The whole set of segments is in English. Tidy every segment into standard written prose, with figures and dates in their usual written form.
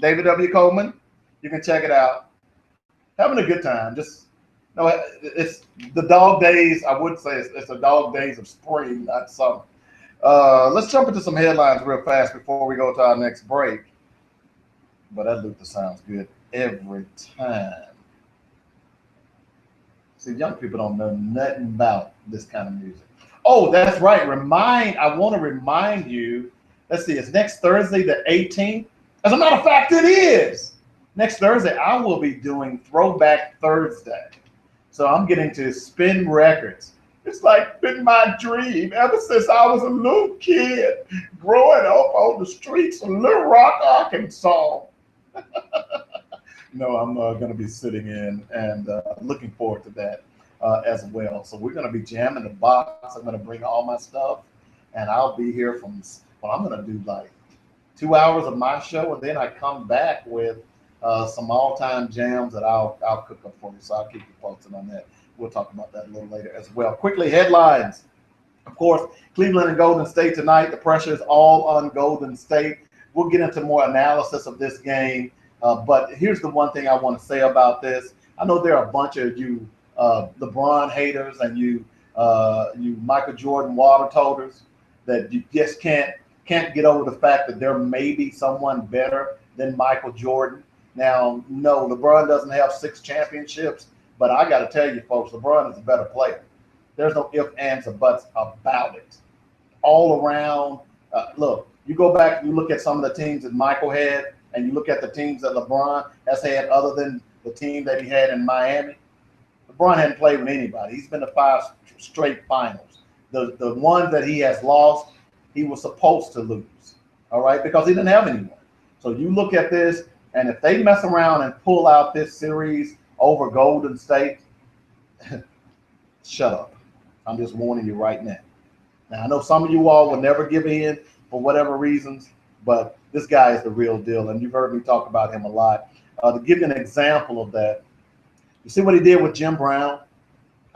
David W. Coleman. You can check it out. Having a good time. Just no, it's the dog days. I would say it's the dog days of spring, not summer. Let's jump into some headlines real fast before we go to our next break. But that Luther sounds good every time. See, young people don't know nothing about this kind of music. Oh, that's right. I want to remind you. Let's see, it's next Thursday, the 18th. As a matter of fact, it is. Next Thursday, I will be doing Throwback Thursday. So I'm getting to spin records. It's like been my dream ever since I was a little kid growing up on the streets of Little Rock, Arkansas. No, I'm going to be sitting in and looking forward to that as well. So we're going to be jamming the box. I'm going to bring all my stuff, and I'll be here from. Well, I'm going to do like 2 hours of my show, and then I come back with some all-time jams that I'll cook up for you. So I'll keep you posted on that. We'll talk about that a little later as well. Quickly, headlines. Of course, Cleveland and Golden State tonight. The pressure is all on Golden State. We'll get into more analysis of this game. But here's the one thing I want to say about this. I know there are a bunch of you LeBron haters and you Michael Jordan water toters that you just can't get over the fact that there may be someone better than Michael Jordan. Now, no, LeBron doesn't have 6 championships, but I got to tell you, folks, LeBron is a better player. There's no ifs, ands, or buts about it. All around, look, you go back and you look at some of the teams that Michael had, and you look at the teams that LeBron has had other than the team that he had in Miami. LeBron hadn't played with anybody. He's been to 5 straight finals. The one that he has lost, he was supposed to lose, all right, because he didn't have anyone. So you look at this, and if they mess around and pull out this series over Golden State, shut up. I'm just warning you right now. Now, I know some of you all will never give in for whatever reasons, but this guy is the real deal, and you've heard me talk about him a lot. To give you an example of that, you see what he did with Jim Brown?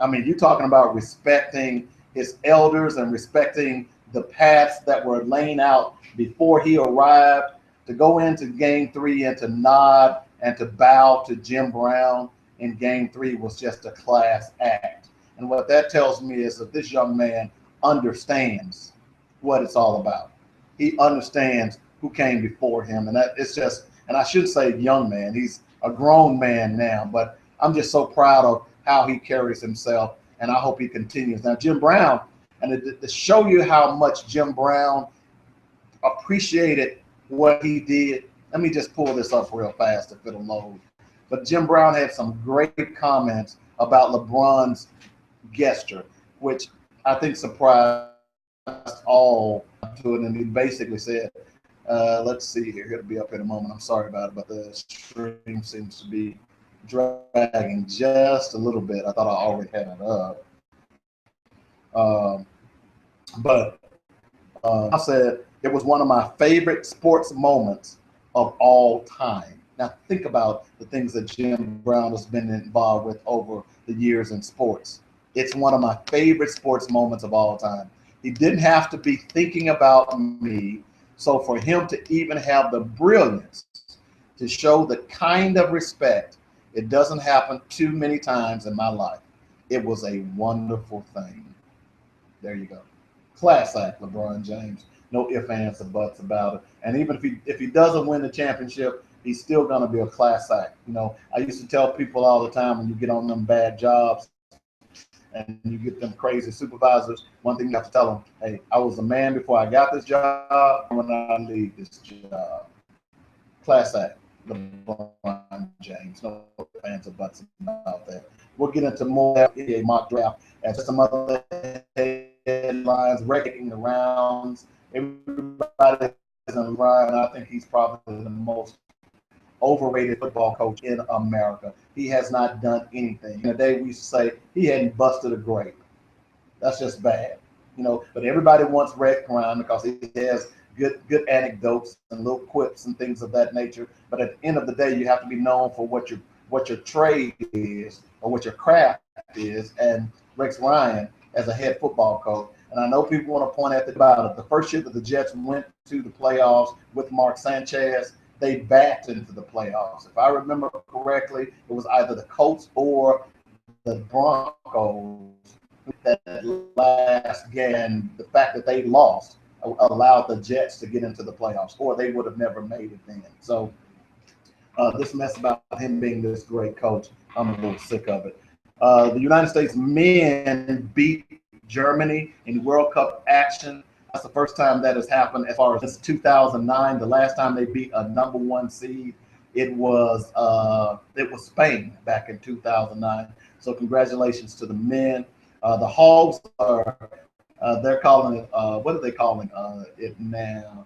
I mean, you're talking about respecting his elders and respecting the paths that were laying out before he arrived. To go into Game 3 and to nod and to bow to Jim Brown in Game 3 was just a class act. And what that tells me is that this young man understands what it's all about. He understands who came before him, and that it's just, and I should say young man, he's a grown man now, but I'm just so proud of how he carries himself, and I hope he continues. Now, Jim Brown, and to show you how much Jim Brown appreciated what he did, let me just pull this up real fast if it'll load. But Jim Brown had some great comments about LeBron's gesture, which I think surprised all to it, and he basically said, let's see here. It'll be up in a moment. I'm sorry about it, but the stream seems to be dragging just a little bit. I thought I already had it up. But I said it was one of my favorite sports moments of all time. Now, think about the things that Jim Brown has been involved with over the years in sports. It's one of my favorite sports moments of all time. He didn't have to be thinking about me. So for him to even have the brilliance to show the kind of respect, it doesn't happen too many times in my life. It was a wonderful thing. There you go. Class act, LeBron James. No ifs, ands, or buts about it. And even if he doesn't win the championship, he's still gonna be a class act. You know, I used to tell people all the time when you get on them bad jobs and you get them crazy supervisors, one thing you have to tell them, hey, I was a man before I got this job. When I leave this job, class act, LeBron James. No fans or buts about that. We'll get into more mock draft and some other headlines, wrecking the rounds. Everybody is in line, and I think he's probably the most overrated football coach in America. He has not done anything. In the day we used to say he hadn't busted a grape. That's just bad, you know. But everybody wants Red Crown because he has good anecdotes and little quips and things of that nature. But at the end of the day, you have to be known for what your trade is or what your craft is. And Rex Ryan, as a head football coach, and I know people want to point at about it. The first year that the Jets went to the playoffs with Mark Sanchez, they backed into the playoffs. If I remember correctly, it was either the Colts or the Broncos that last game. And the fact that they lost allowed the Jets to get into the playoffs, or they would have never made it then. So this mess about him being this great coach, I'm a little sick of it. The United States men beat Germany in World Cup action. That's the first time that has happened as far as since 2009. The last time they beat a number one seed, it was Spain back in 2009. So congratulations to the men. The Hogs are they're calling it what are they calling it now?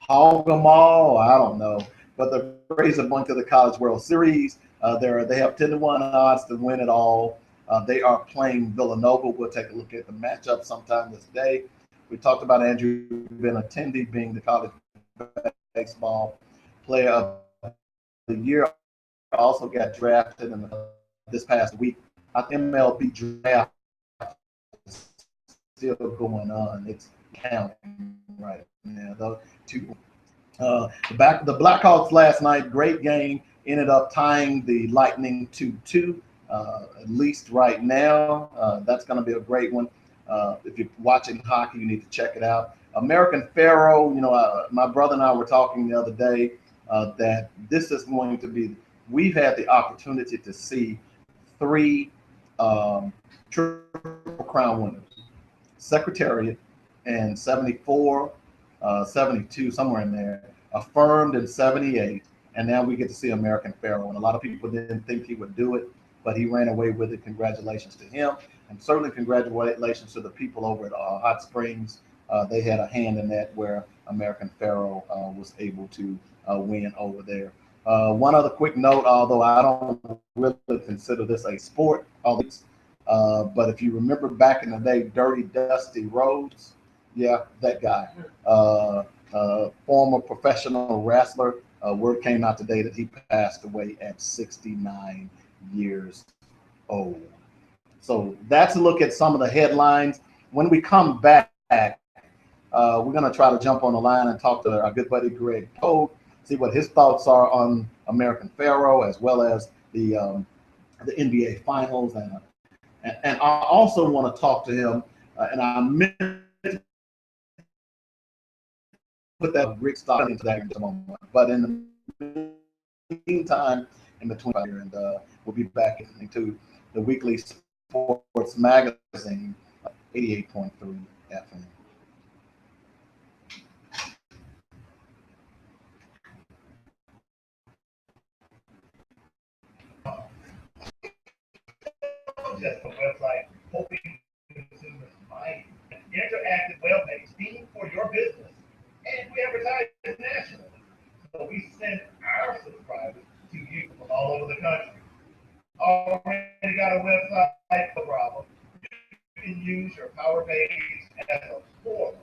Hog'em I don't know, but they're raising one to the College World Series. They have 10-1 odds to win it all. They are playing Villanova. We'll take a look at the matchup sometime this day. We talked about Andrew Benintendi being the college baseball player of the year. Also got drafted in this past week. MLB draft is still going on. It's counting right now. Those two. The Blackhawks last night, great game. Ended up tying the Lightning 2-2. At least right now, that's going to be a great one. If you're watching hockey, you need to check it out. American Pharoah, my brother and I were talking the other day that this is going to be. We've had the opportunity to see 3 Triple Crown winners: Secretariat in 74, 72, somewhere in there, affirmed in 78, and now we get to see American Pharoah. And a lot of people didn't think he would do it, but he ran away with it. Congratulations to him, and certainly congratulations to the people over at Hot Springs. They had a hand in that where American Pharoah was able to win over there. One other quick note, although I don't really consider this a sport, but if you remember back in the day, Dirty Dusty Rhodes, yeah, that guy, former professional wrestler. Word came out today that he passed away at 69 years old. So that's a look at some of the headlines. When we come back, we're going to try to jump on the line and talk to our good buddy Greg Pogue, see what his thoughts are on American Pharoah, as well as the NBA Finals. And I also want to talk to him, and I meant to put that Rick Stock into that in a moment. But in the meantime, in between here, and we'll be back into the weekly sports magazine, 88.3 FM. Just a website hoping consumers might interactive web-based theme for your business, and we advertise nationally. So we send our subscribers to you from all over the country. Already got a website? No problem. You can use your Power Page as a portal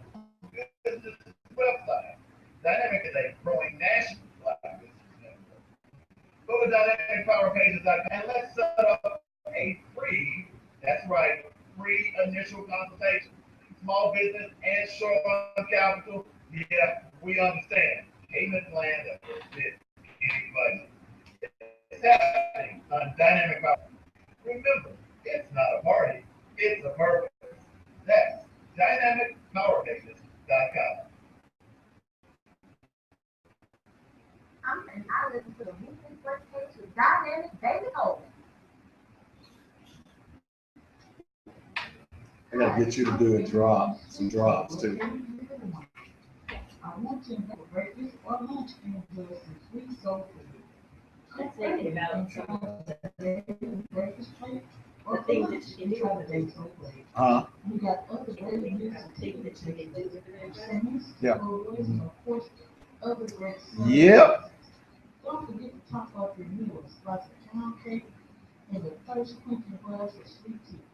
business website. Dynamic is a growing national business network. Go to dynamicpowerpages.com and let's set up a free, that's right, free initial consultation. Small business and short-term capital, yeah, we understand. Payment plan that will fit any budget. It's happening on Dynamic Power. Remember, it's not a party, it's a purpose. That's dynamicpowerpages.com. And I listen to the weekly first page with Dynamic David Hogan. I gotta get you to do some drops too. I want you to have a breakfast or lunch and enjoy some sweet soul food. I'm thinking about breakfast plate or the things that you can do with day so late. You got other great music that you can do with singers, yeah. And of course, other great songs. Yep. Don't forget to top off your meals like a pound cake and a thirst quenching glass of sweet tea.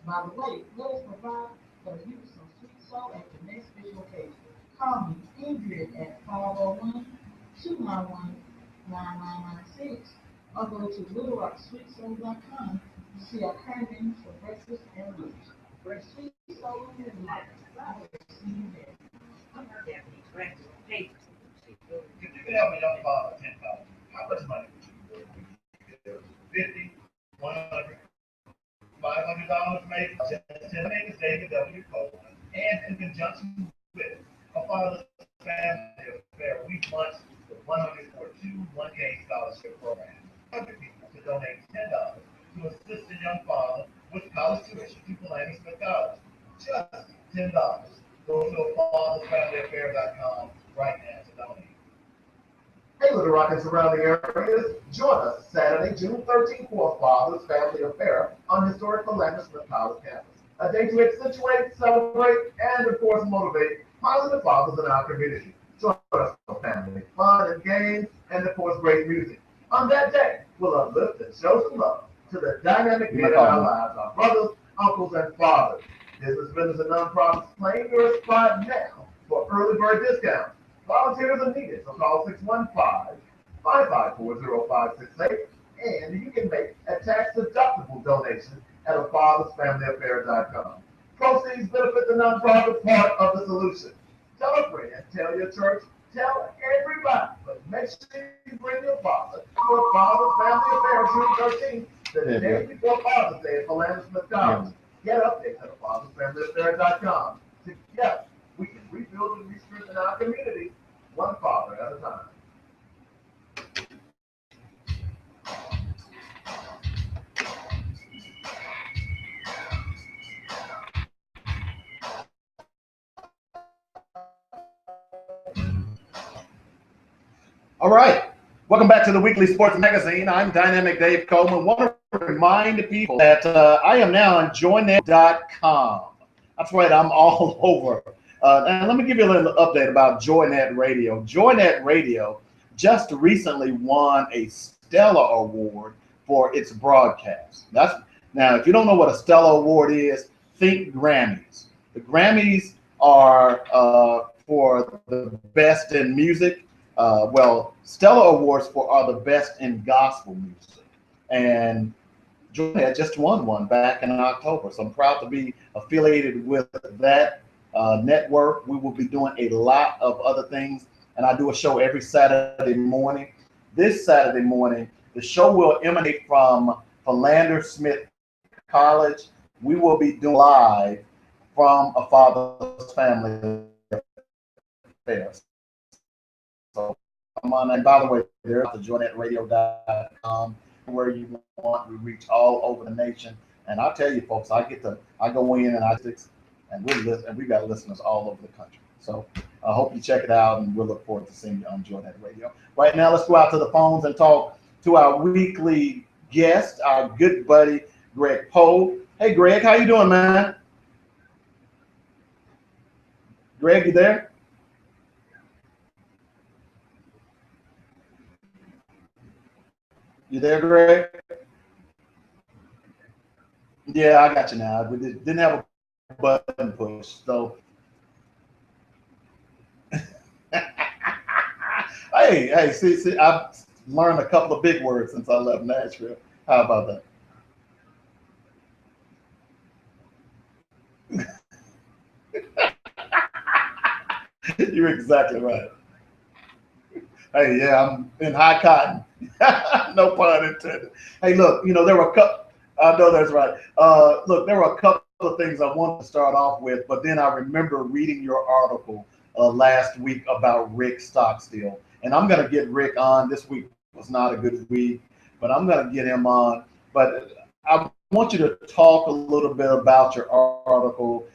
By the way, let us provide for you some sweet soul at the next special occasion. Call me, Ingrid, at 501-291-9996 or go to littlerocksweetsoul.com to see our current menus for breakfast and lunch. For sweet soul and life, I will see you there. I'm not having any practice on paper. help a young father $10, how much money would you give? 50, 100, $500 maybe? Just to make a David W. Coleman, and in conjunction with a father's family affair, we launched the 142 1K scholarship program. 100 people to donate $10 to assist a young father with college tuition to Philander Smith College. Just $10. Go to fathersfamilyaffair.com right now to donate. Hey, Little Rock and surrounding areas, join us Saturday, June 13th for a Father's Family Affair on historic Philander Smith College campus. A day to accentuate, celebrate, and of course motivate positive fathers in our community. Join us for family fun and games, and of course great music. On that day, we'll uplift and show some love to the dynamic men in our lives, our brothers, uncles, and fathers. Business vendors and nonprofits claim your spot now for early bird discounts. Volunteers are needed, so call 615-554-0568, and you can make a tax-deductible donation at fathersfamilyaffair.com. Proceeds benefit the nonprofit part of the solution. Tell a friend, tell your church, tell everybody, but make sure you bring your father to a Father's Family Affair June 13th, the day before Father's Day at Philander Smith College. Get updates at fathersfamilyaffair.com. Together, we can rebuild and re-strengthen our community, one father at a time. All right. Welcome back to the Weekly Sports Magazine. I'm Dynamic Dave Coleman. Want to remind people that I am now on joynet.com. That's right. I'm all over. And let me give you a little update about Joynet Radio. Joynet Radio just recently won a Stellar Award for its broadcast. Now, if you don't know what a Stellar Award is, think Grammys. The Grammys are for the best in music. Stellar Awards are the best in gospel music. And Joynet just won one back in October. So I'm proud to be affiliated with that network. We will be doing a lot of other things. And I do a show every Saturday morning. This Saturday morning, the show will emanate from Philander Smith College. We will be doing live from a Father's Family Affair. So come on, and by the way, there's the joynetradio.com where you want to reach all over the nation. And I'll tell you, folks, I go in and we've got listeners all over the country. So I hope you check it out, and we'll look forward to seeing you on Joynet Radio. Right now, let's go out to the phones and talk to our weekly guest, our good buddy, Greg Poe. Hey, Greg, how you doing, man? Greg, you there? You there, Greg? Yeah, I got you now. We didn't have a button push, so. Hey, see, I've learned a couple of big words since I left Nashville. How about that? You're exactly right. Hey, yeah, I'm in high cotton. No pun intended. Hey, look, there were a couple. I know that's right. Look, there were a couple of things I wanted to start off with, but then I remember reading your article last week about Rick Stockstill, and I'm going to get Rick on. This week was not a good week, but I'm going to get him on. But I want you to talk a little bit about your article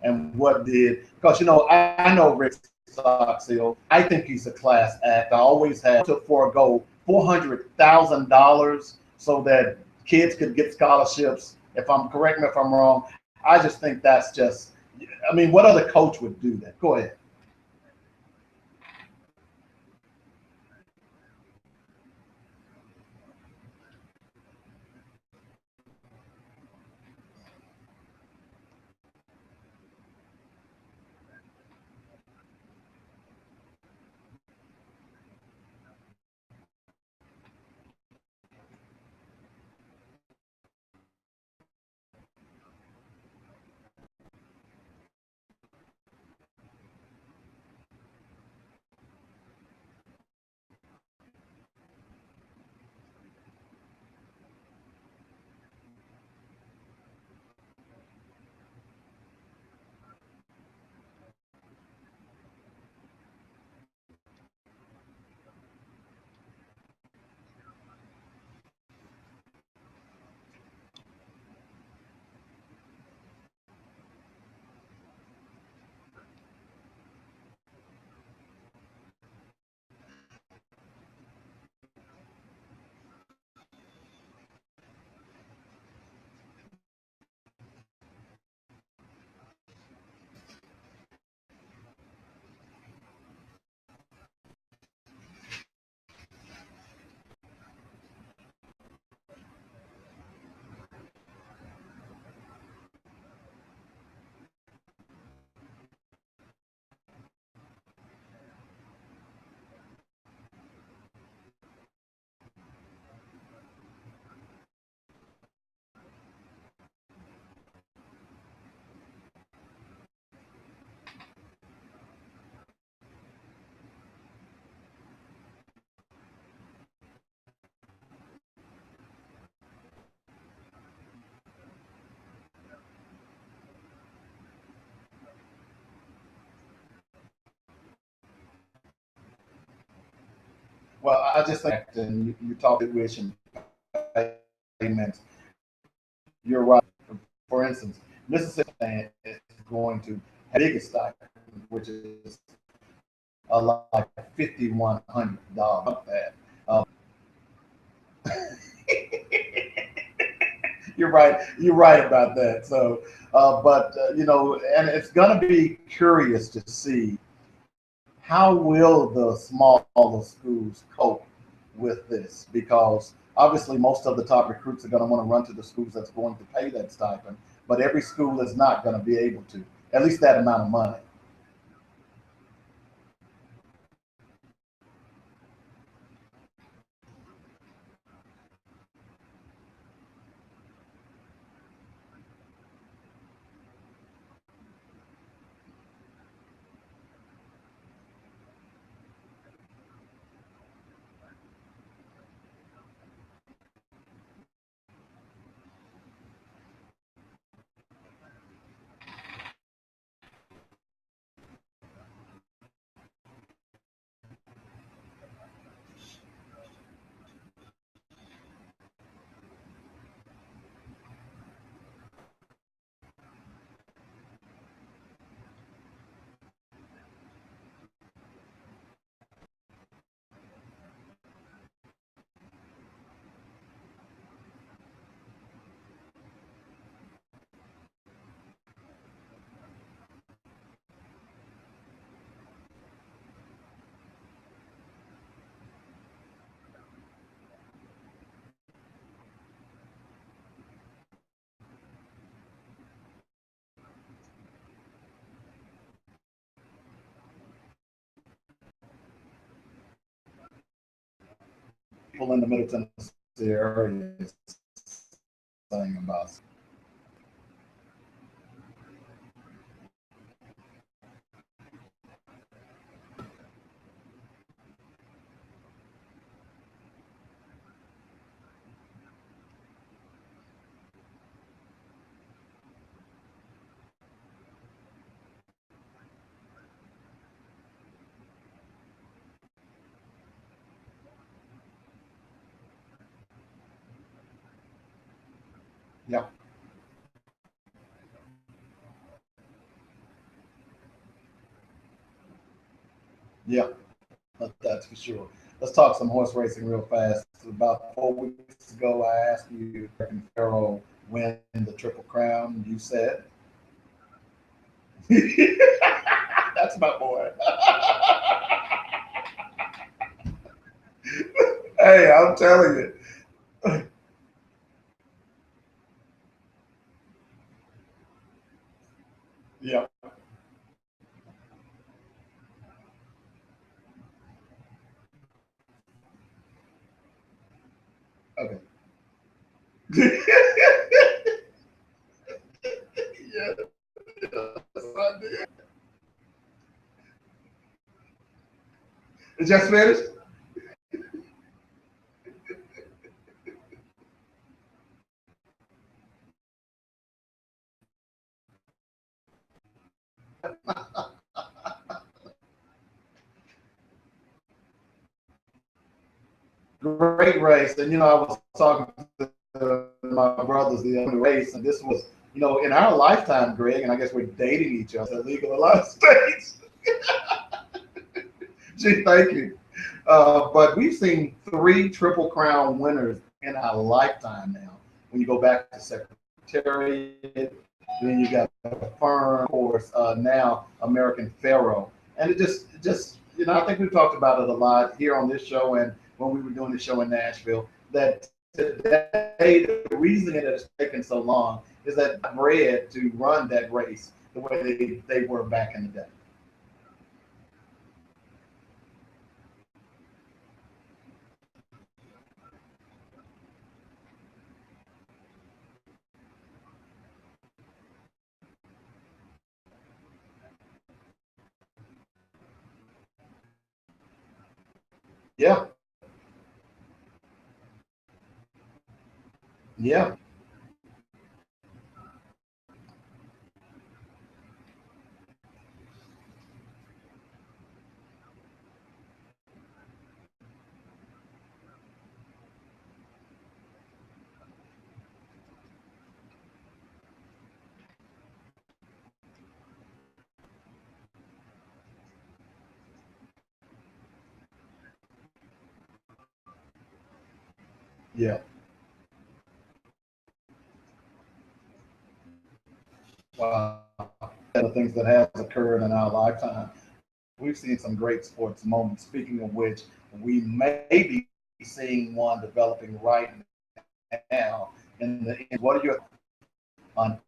and what did, because I know Rick Stockstill. I think he's a class act. I always had to forego $400,000 so that kids could get scholarships. Correct me if I'm wrong. I just think that's just, what other coach would do that? Go ahead. Well, I just think, and you talk tuition payments. You're right. For instance, Mississippi is going to have the biggest stipend, which is like $5,100. That you're right. You're right about that. So, but and it's going to be curious to see how will the smaller schools cope with this, because obviously most of the top recruits are going to want to run to the schools that's going to pay that stipend, but every school is not going to be able to, at least that amount of money. People in the Middle Tennessee area saying about. Yeah, yeah, that's for sure. Let's talk some horse racing real fast. About 4 weeks ago, I asked you, can Pharaoh win the Triple Crown? You said, that's my boy. Hey, I'm telling you. Yeah, okay. Yes, I did. It just finished? Great race. And, I was talking to my brothers the other race, and this was, in our lifetime, Greg, and I guess we're dating each other, legal in a lot of states. Gee, thank you. But we've seen three Triple Crown winners in our lifetime now. When you go back to Secretariat, then you got Fern, of course, now American Pharaoh. And it just, I think we've talked about it a lot here on this show and when we were doing the show in Nashville, that today, the reason it has taken so long is that I'm bred to run that race the way they were back in the day. Yeah, yeah, Yeah. Wow. The things that has occurred in our lifetime. We've seen some great sports moments. Speaking of which, we may be seeing one developing right now. What are your on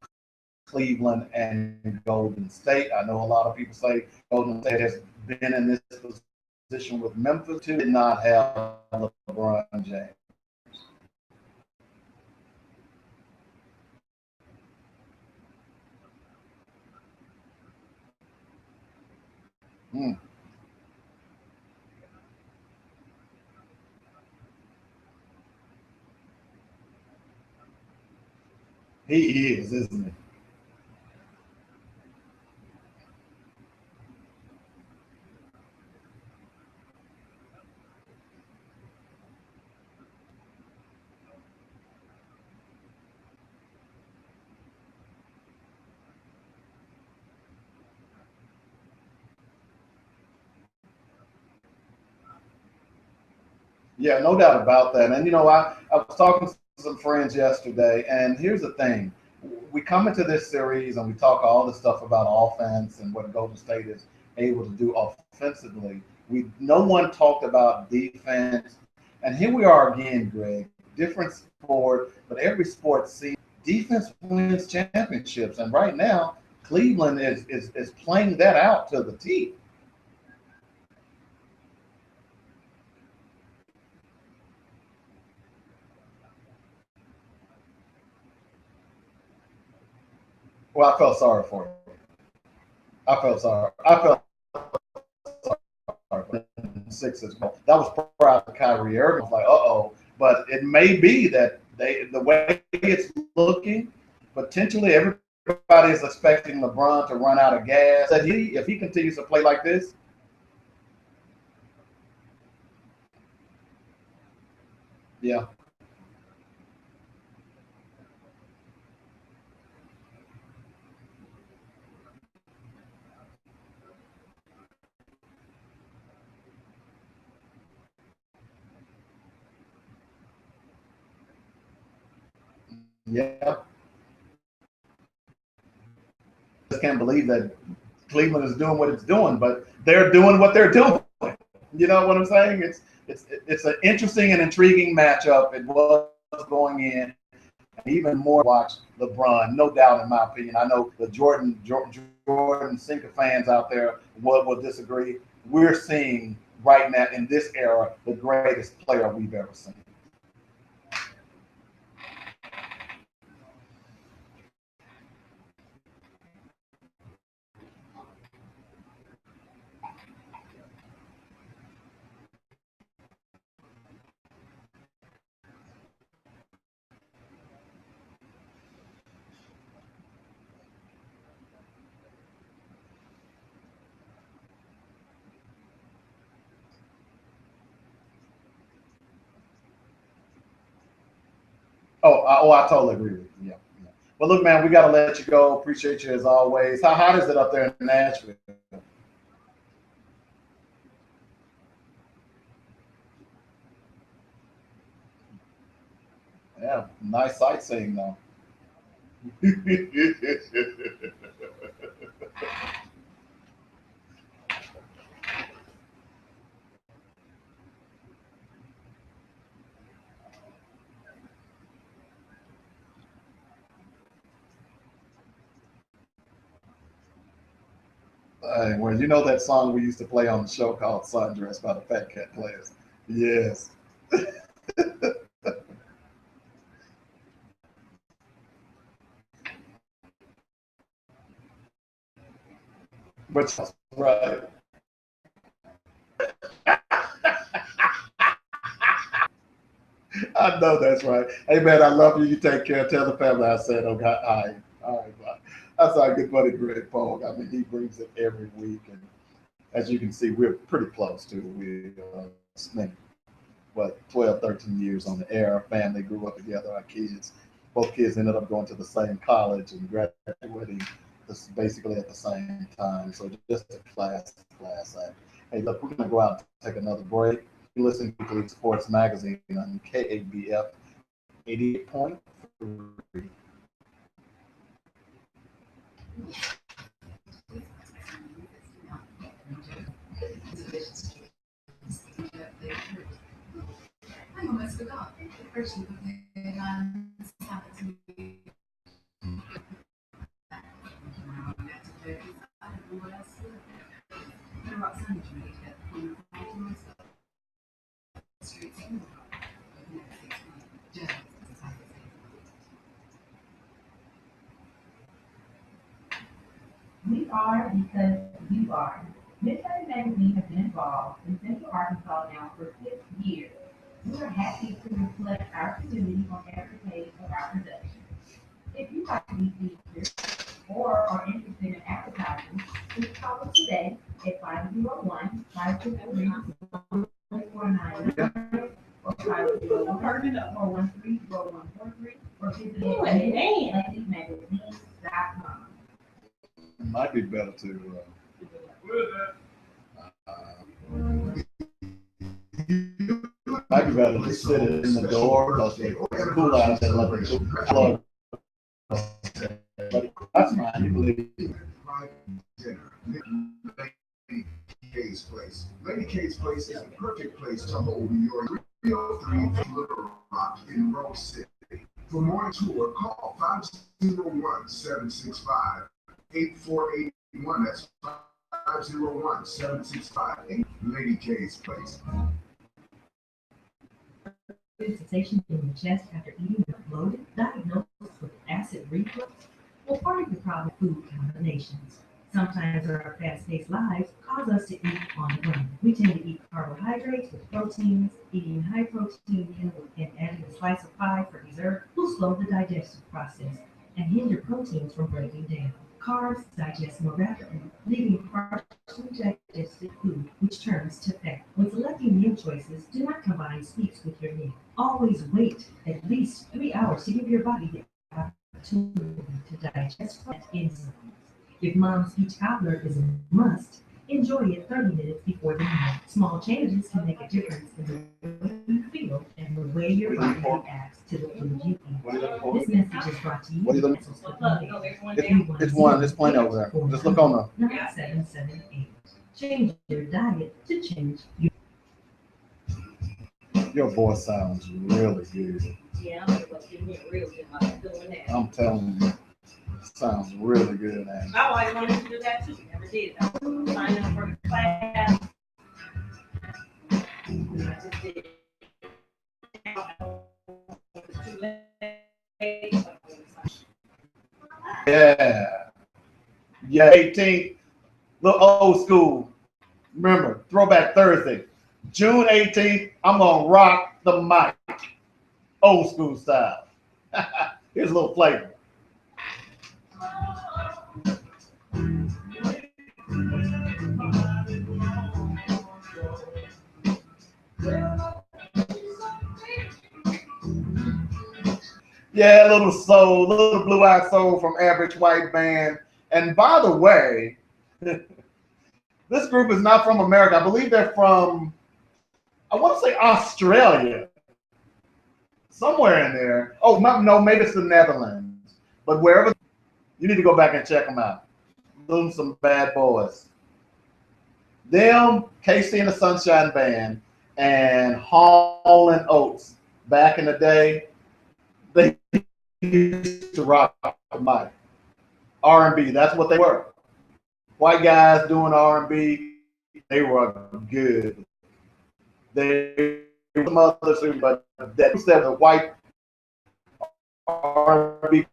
Cleveland and Golden State? I know a lot of people say Golden State has been in this position with Memphis too, did not have LeBron James. Hmm. He is, isn't he? Yeah, no doubt about that. And I was talking to some friends yesterday, and here's the thing. We come into this series and we talk all this stuff about offense and what Golden State is able to do offensively. No one talked about defense. And here we are again, Greg. Different sport, but every sport sees defense wins championships. And right now, Cleveland is playing that out to the T. Well, I felt sorry for him. I felt sorry. I felt sorry. Sixes. That was prior to Kyrie Irving. I was like, but it may be that the way it's looking, potentially everybody is expecting LeBron to run out of gas. That if he continues to play like this, yeah, yeah. Just can't believe that Cleveland is doing what it's doing, but they're doing what they're doing. You know what I'm saying? It's an interesting and intriguing matchup. It was going in. Even more watch LeBron, no doubt in my opinion. I know the Jordan Sinker fans out there will disagree. We're seeing right now in this era the greatest player we've ever seen. I totally agree with you. Yeah, yeah. Well, look, man, we got to let you go. Appreciate you as always. How hot is it up there in Nashville? Yeah, nice sightseeing though. Well, you know that song we used to play on the show called Sundress by the Fat Cat Players? Yes. But right. I know that's right. Hey man, I love you. You take care. Tell the family I said, okay, all right, bye. That's our good buddy Greg Pogue. I mean, he brings it every week, and as you can see, we're pretty close to. We spent what 12, 13 years on the air. Our family grew up together. Our kids, both kids ended up going to the same college and graduating basically at the same time. So just a class act. Hey, look, we're gonna go out and take another break. You listen to Sports Magazine on KABF 88.3. I'm almost forgot. First, you put the We are because you are. Midway Magazine has been involved in Central Arkansas now for 6 years. We are happy to reflect our community on every page of our production. If you'd like to be featured or are interested in advertising, please call us today at 501-563-1499 or 501-413-0143 or visit magazine.com. Might be better to might be better to sit it in the door because it's cool out there like a plug. But that's fine. You believe Lady K's Place. Lady K's Place is the perfect place to hold your 303 Little Rock in Rose City. For more tour, call 501-765-8481. That's 501-765-8. Lady K's Place. Sensation in the chest after eating a bloated, diagnosed with acid reflux, or part of the problem food combinations. Sometimes our fast-paced lives cause us to eat on the run. We tend to eat carbohydrates with proteins. Eating high protein meal and adding a slice of pie for dessert will slow the digestive process and hinder proteins from breaking down. Carbs digest more rapidly, leaving partially digested food, which turns to fat. When selecting meal choices, do not combine sweets with your meal. Always wait at least 3 hours to give your body the opportunity to digest fat enzymes. If mom's peach cobbler is a must, enjoy it 30 minutes before the meal. Small changes can make a difference in the way you feel and the way your body reacts to the food you eat. This message is brought to you. What are you looking for? It's one. It's plenty over there. Just look on the. 9778. Change your diet to change your. Your voice sounds really good. Yeah, I'm gonna give me a real good I'm doing that. I'm telling you, it sounds really good, man. I always wanted to do that too. Never did. I was signing up for the class. I just did it. It's too late. Yeah. Yeah, 18th. Little old school. Remember, Throwback Thursday. June 18th, I'm going to rock the mic. Old school style. Here's a little flavor. Yeah, a little soul, little blue-eyed soul from Average White Band. And by the way, this group is not from America. I believe they're from, I want to say Australia. Somewhere in there. Oh, no, maybe it's the Netherlands. But wherever, you need to go back and check them out. Those are some bad boys. Them, KC and the Sunshine Band, and Hall and Oates. Back in the day, they used to rock the mic. R&B, that's what they were. White guys doing R&B, they were good. They were some others, but that said the white R&B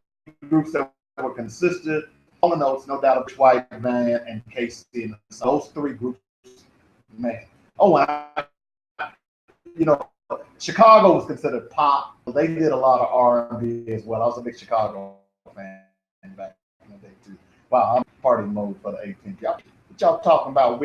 groups that were consistent. On the notes, no doubt, White Band and KC. Those three groups, man. Oh, and Chicago was considered pop. They did a lot of R&B as well. I was a big Chicago fan back in the day too. Wow, I'm party mode for the 18th. What y'all talking about?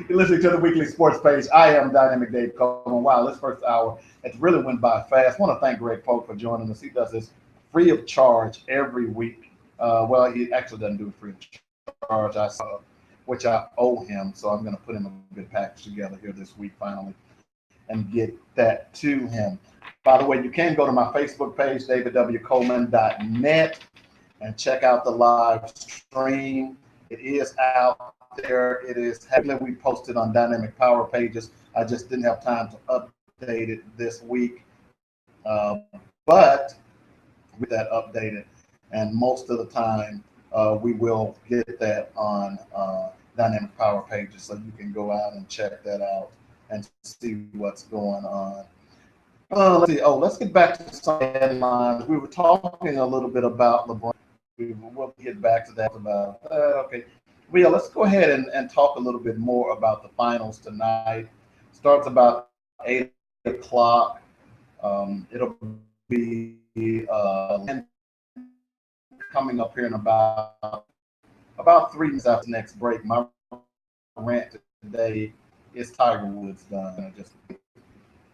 You're listening to the weekly sports page. I am Dynamic Dave Coleman. Wow, this first hour, it really went by fast. I want to thank Greg Polk for joining us. He does this free of charge every week. Well, he actually doesn't do it free of charge. Which I owe him, so I'm going to put him a good package together here this week finally. and get that to him. By the way, you can go to my Facebook page, davidwcoleman.net, and check out the live stream. It is out there. It is heavily we posted on Dynamic Power Pages. I just didn't have time to update it this week, but with that updated, and most of the time we will get that on Dynamic Power Pages, so you can go out and check that out and see what's going on. Let's see. Oh, let's get back to some headlines. We were talking a little bit about LeBron. We'll get back to that about okay. Well, yeah, let's go ahead and talk a little bit more about the finals tonight. Starts about 8 o'clock. It'll be coming up here in about 3 minutes after the next break. My rant today is Tiger Woods done.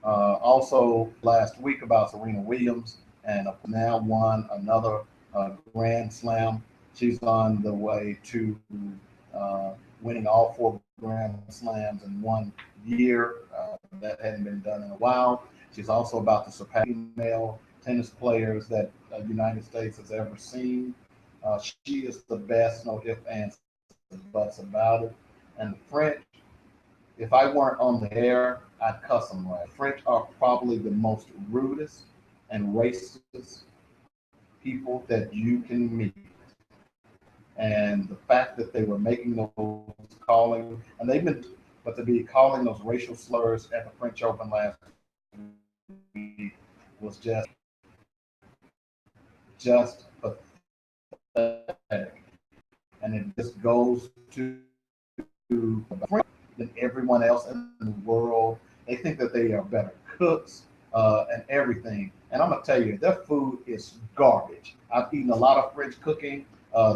Also last week about Serena Williams, and now won another Grand Slam. She's on the way to winning all 4 Grand Slams in 1 year. That hadn't been done in a while. She's also about to surpass female tennis players that the United States has ever seen. She is the best, no ifs, ands, buts about it. And the French, if I weren't on the air, I'd cuss them right. French are probably the most rudest and racist people that you can meet. And the fact that they were making those calling, and they've been, but to be calling those racial slurs at the French Open last week was just pathetic. And it just goes to than everyone else in the world. They think that they are better cooks and everything. And I'm gonna tell you, their food is garbage. I've eaten a lot of French cooking.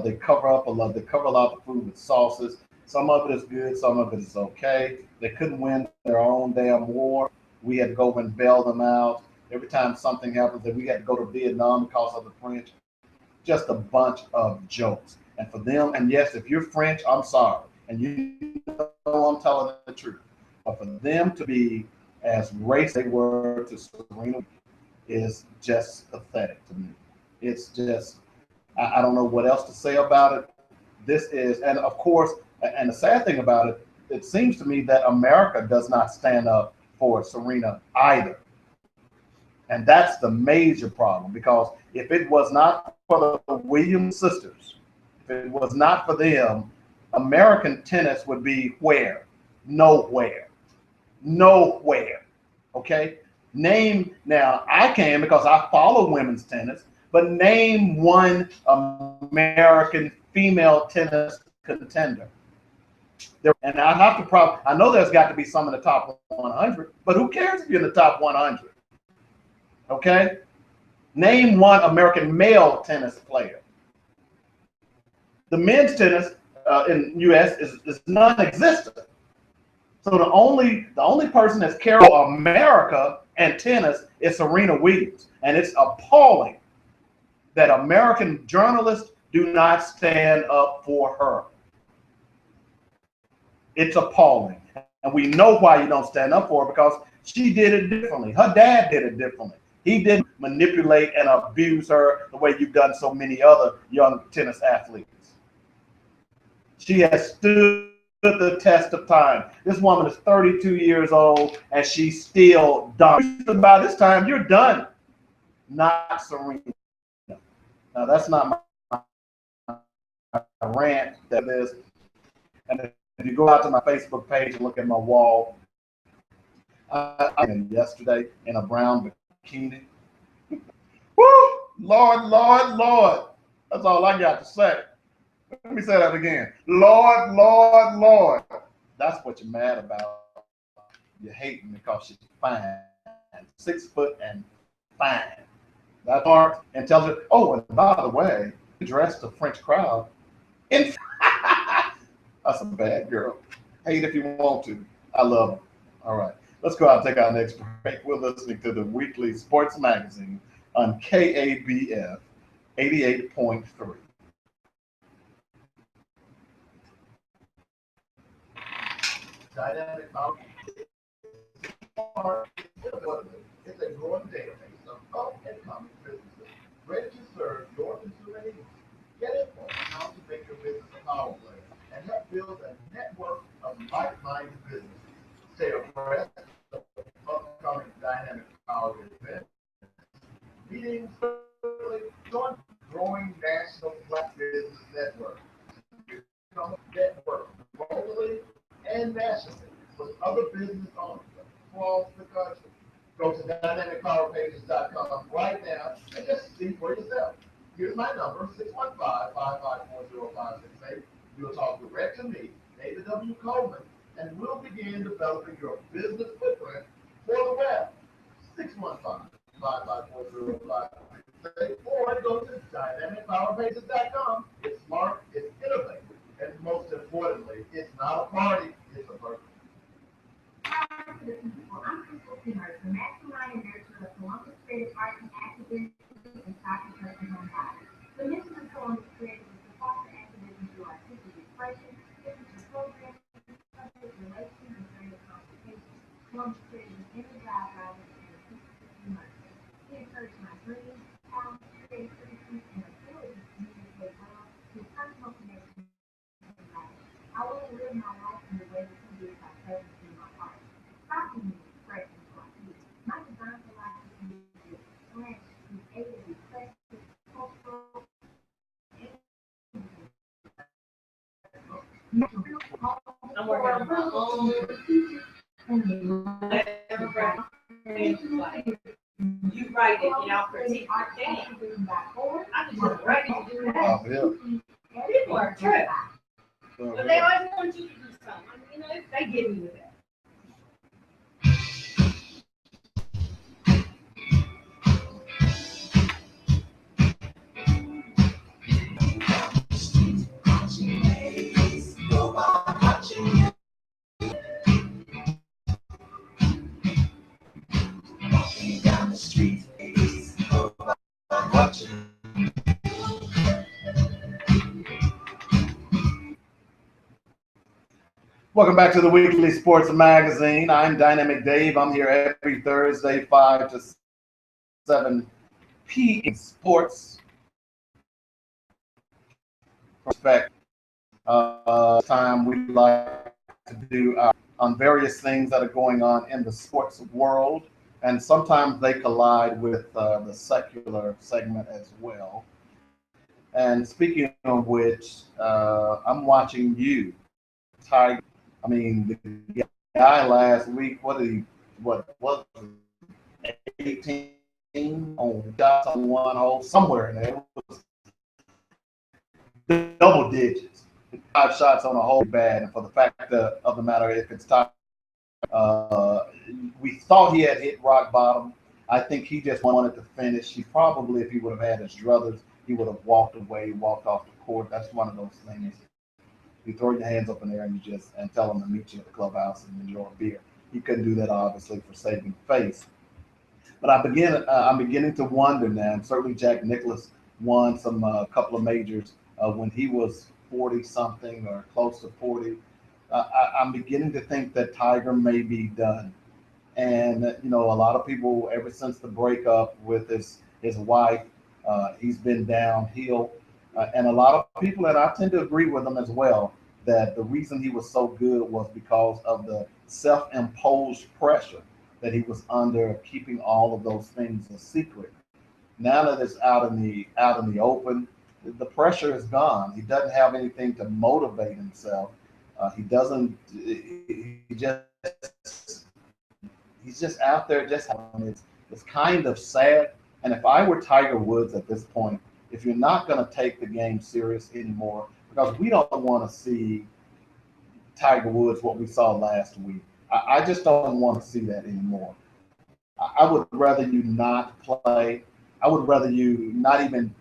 They cover a lot of the food with sauces. Some of it is good, some of it is okay. They couldn't win their own damn war. We had to go and bail them out. Every time something happens, that we had to go to Vietnam because of the French. Just a bunch of jokes. And for them, and yes, if you're French, I'm sorry. And you know I'm telling the truth. But for them to be as racist they were to Serena is just pathetic to me. It's just, I don't know what else to say about it. This is, and of course, and the sad thing about it, it seems to me that America does not stand up for Serena either. And that's the major problem, because if it was not for the Williams sisters, if it was not for them, American tennis would be where? Nowhere. Nowhere. Okay? Name, now I can because I follow women's tennis, but name one American female tennis contender. And I have to I know there's got to be some in the top 100, but who cares if you're in the top 100? Okay? Name one American male tennis player. The men's tennis in the U.S. is non-existent. So the only person that's carrying America and tennis is Serena Williams. And it's appalling that American journalists do not stand up for her. It's appalling. And we know why you don't stand up for her, because she did it differently. Her dad did it differently. He didn't manipulate and abuse her the way you've done so many other young tennis athletes. She has stood the test of time. This woman is 32 years old and she's still done. By this time, you're done. Not Serena. Now, that's not my rant. That is. And if you go out to my Facebook page and look at my wall, I yesterday in a brown bikini. Woo! Lord, Lord, Lord. That's all I got to say. Let me say that again. Lord, Lord, Lord. That's what you're mad about. You're hating because she's fine. 6 foot and fine. That's hard. And tells her, oh, and by the way, you dressed the French crowd. That's a bad girl. Hate if you want to. I love her. All right. Let's go out and take our next break. We're listening to the weekly sports magazine on KABF 88.3. Dynamic smart, it's a growing database of up and coming businesses ready to serve your consumer needs. Get info on how to make your business a power player and help build a network of like-minded businesses. Stay abreast of upcoming dynamic power events, meetings, join growing national Black Business Network. Network globally and nationally with other business owners across the country. Go to dynamicpowerpages.com right now and just see for yourself. Here's my number, 615-554-0568. You'll talk direct to me, David W. Coleman, and we'll begin developing your business footprint for the web. 615-554-0568. Or go to dynamicpowerpages.com. It's smart, it's innovative, and most importantly, it's not a party, it's a birthday. Hi to the people. I'm Crystal Simmers, the mastermind and nurturer of Columbus Creative Arts and Activism and Soccer Person on Body. The mission of Columbus Creative is to foster activism through artistic expression, signature programming, public relations, and creative consultation. Columbus Creative is energized by this and artistic immersion. We encourage my dreams, talent, creativity, and ability to communicate well through personal connection and life. I want to live my life in the way that he did by presence in my heart. Stopping me expression to my kids. My design for life is music, slash, creative, eclectic, cultural, I'm working on my own. You write it, and I'll critique your game. I just write it to do that. People are tripping. But they always want you to do something. You know, they get me with that. Down the street, watching. Welcome back to the Weekly Sports Magazine. I'm Dynamic Dave. I'm here every Thursday, 5 to 7 p.m. Sports. Respect. Time we like to do on various things that are going on in the sports world. And sometimes they collide with the secular segment as well. And speaking of which, I'm watching you, Tiger. I mean, the guy last week, what was 18 on shots on one hole, somewhere in there. It was double digits. 5 shots on a hole, bad. And for the fact of the matter, if it's Tiger, we thought he had hit rock bottom. I think he just wanted to finish. He probably, if he would have had his druthers, he would have walked away, walked off the court. That's one of those things. You throw your hands up in the air and and tell them to meet you at the clubhouse and enjoy a beer. He couldn't do that, obviously, for saving face. But I'm beginning to wonder now. And certainly Jack Nicklaus won a couple of majors when he was 40 something or close to 40. I'm beginning to think that Tiger may be done. And, a lot of people, ever since the breakup with his wife, he's been downhill. And a lot of people, and I tend to agree with them as well, that the reason he was so good was because of the self-imposed pressure that he was under, keeping all of those things a secret. Now that it's out in the open, the pressure is gone. He doesn't have anything to motivate himself. He's just out there. It's kind of sad. And if I were Tiger Woods at this point, if you're not going to take the game serious anymore, because we don't want to see Tiger Woods what we saw last week. I just don't want to see that anymore. I would rather you not play. I would rather you not even,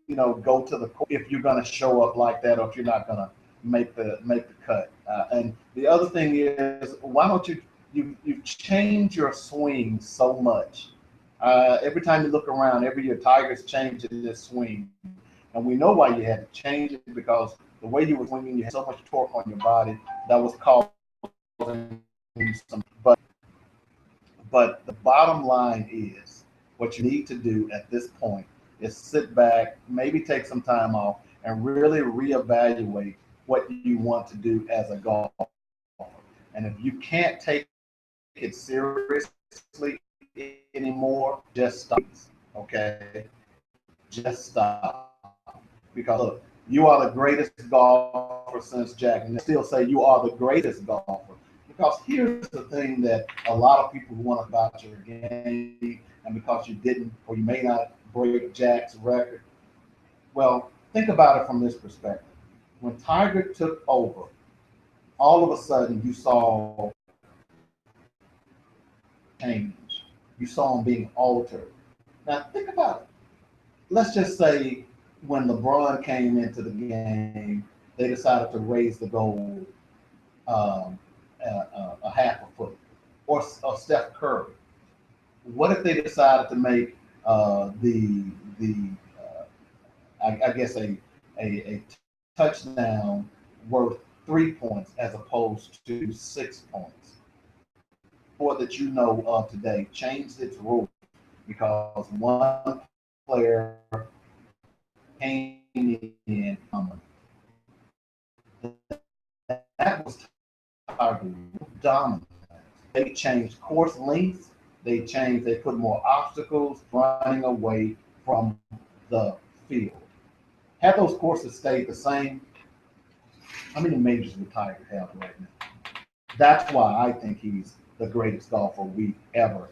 go to the court if you're going to show up like that, or if you're not going to make the cut. And the other thing is, why don't you've changed your swing so much. Every time you look around, every year Tiger's changing this swing. And we know why you had to change it, because the way you were swinging, you had so much torque on your body that was causing some. But But the bottom line is what you need to do at this point is sit back, maybe take some time off, and really reevaluate what you want to do as a golfer. And if you can't take it seriously anymore, just stop. Okay? Just stop. Because look, you are the greatest golfer since Jack. And they still say you are the greatest golfer. Because here's the thing that a lot of people want about your game, and because you didn't, or you may not break Jack's record. Well, think about it from this perspective. When Tiger took over, all of a sudden you saw change. You saw him being altered. Now think about it. Let's just say when LeBron came into the game, they decided to raise the goal a half a foot, or Steph Curry. What if they decided to make I guess a touchdown worth 3 points as opposed to 6 points? Or that you know of today changed its rule because one player came in. That was Tiger dominant. They changed course lengths. They put more obstacles running away from the field. Had those courses stayed the same, how many majors would Tiger have right now? That's why I think he's the greatest golfer we've ever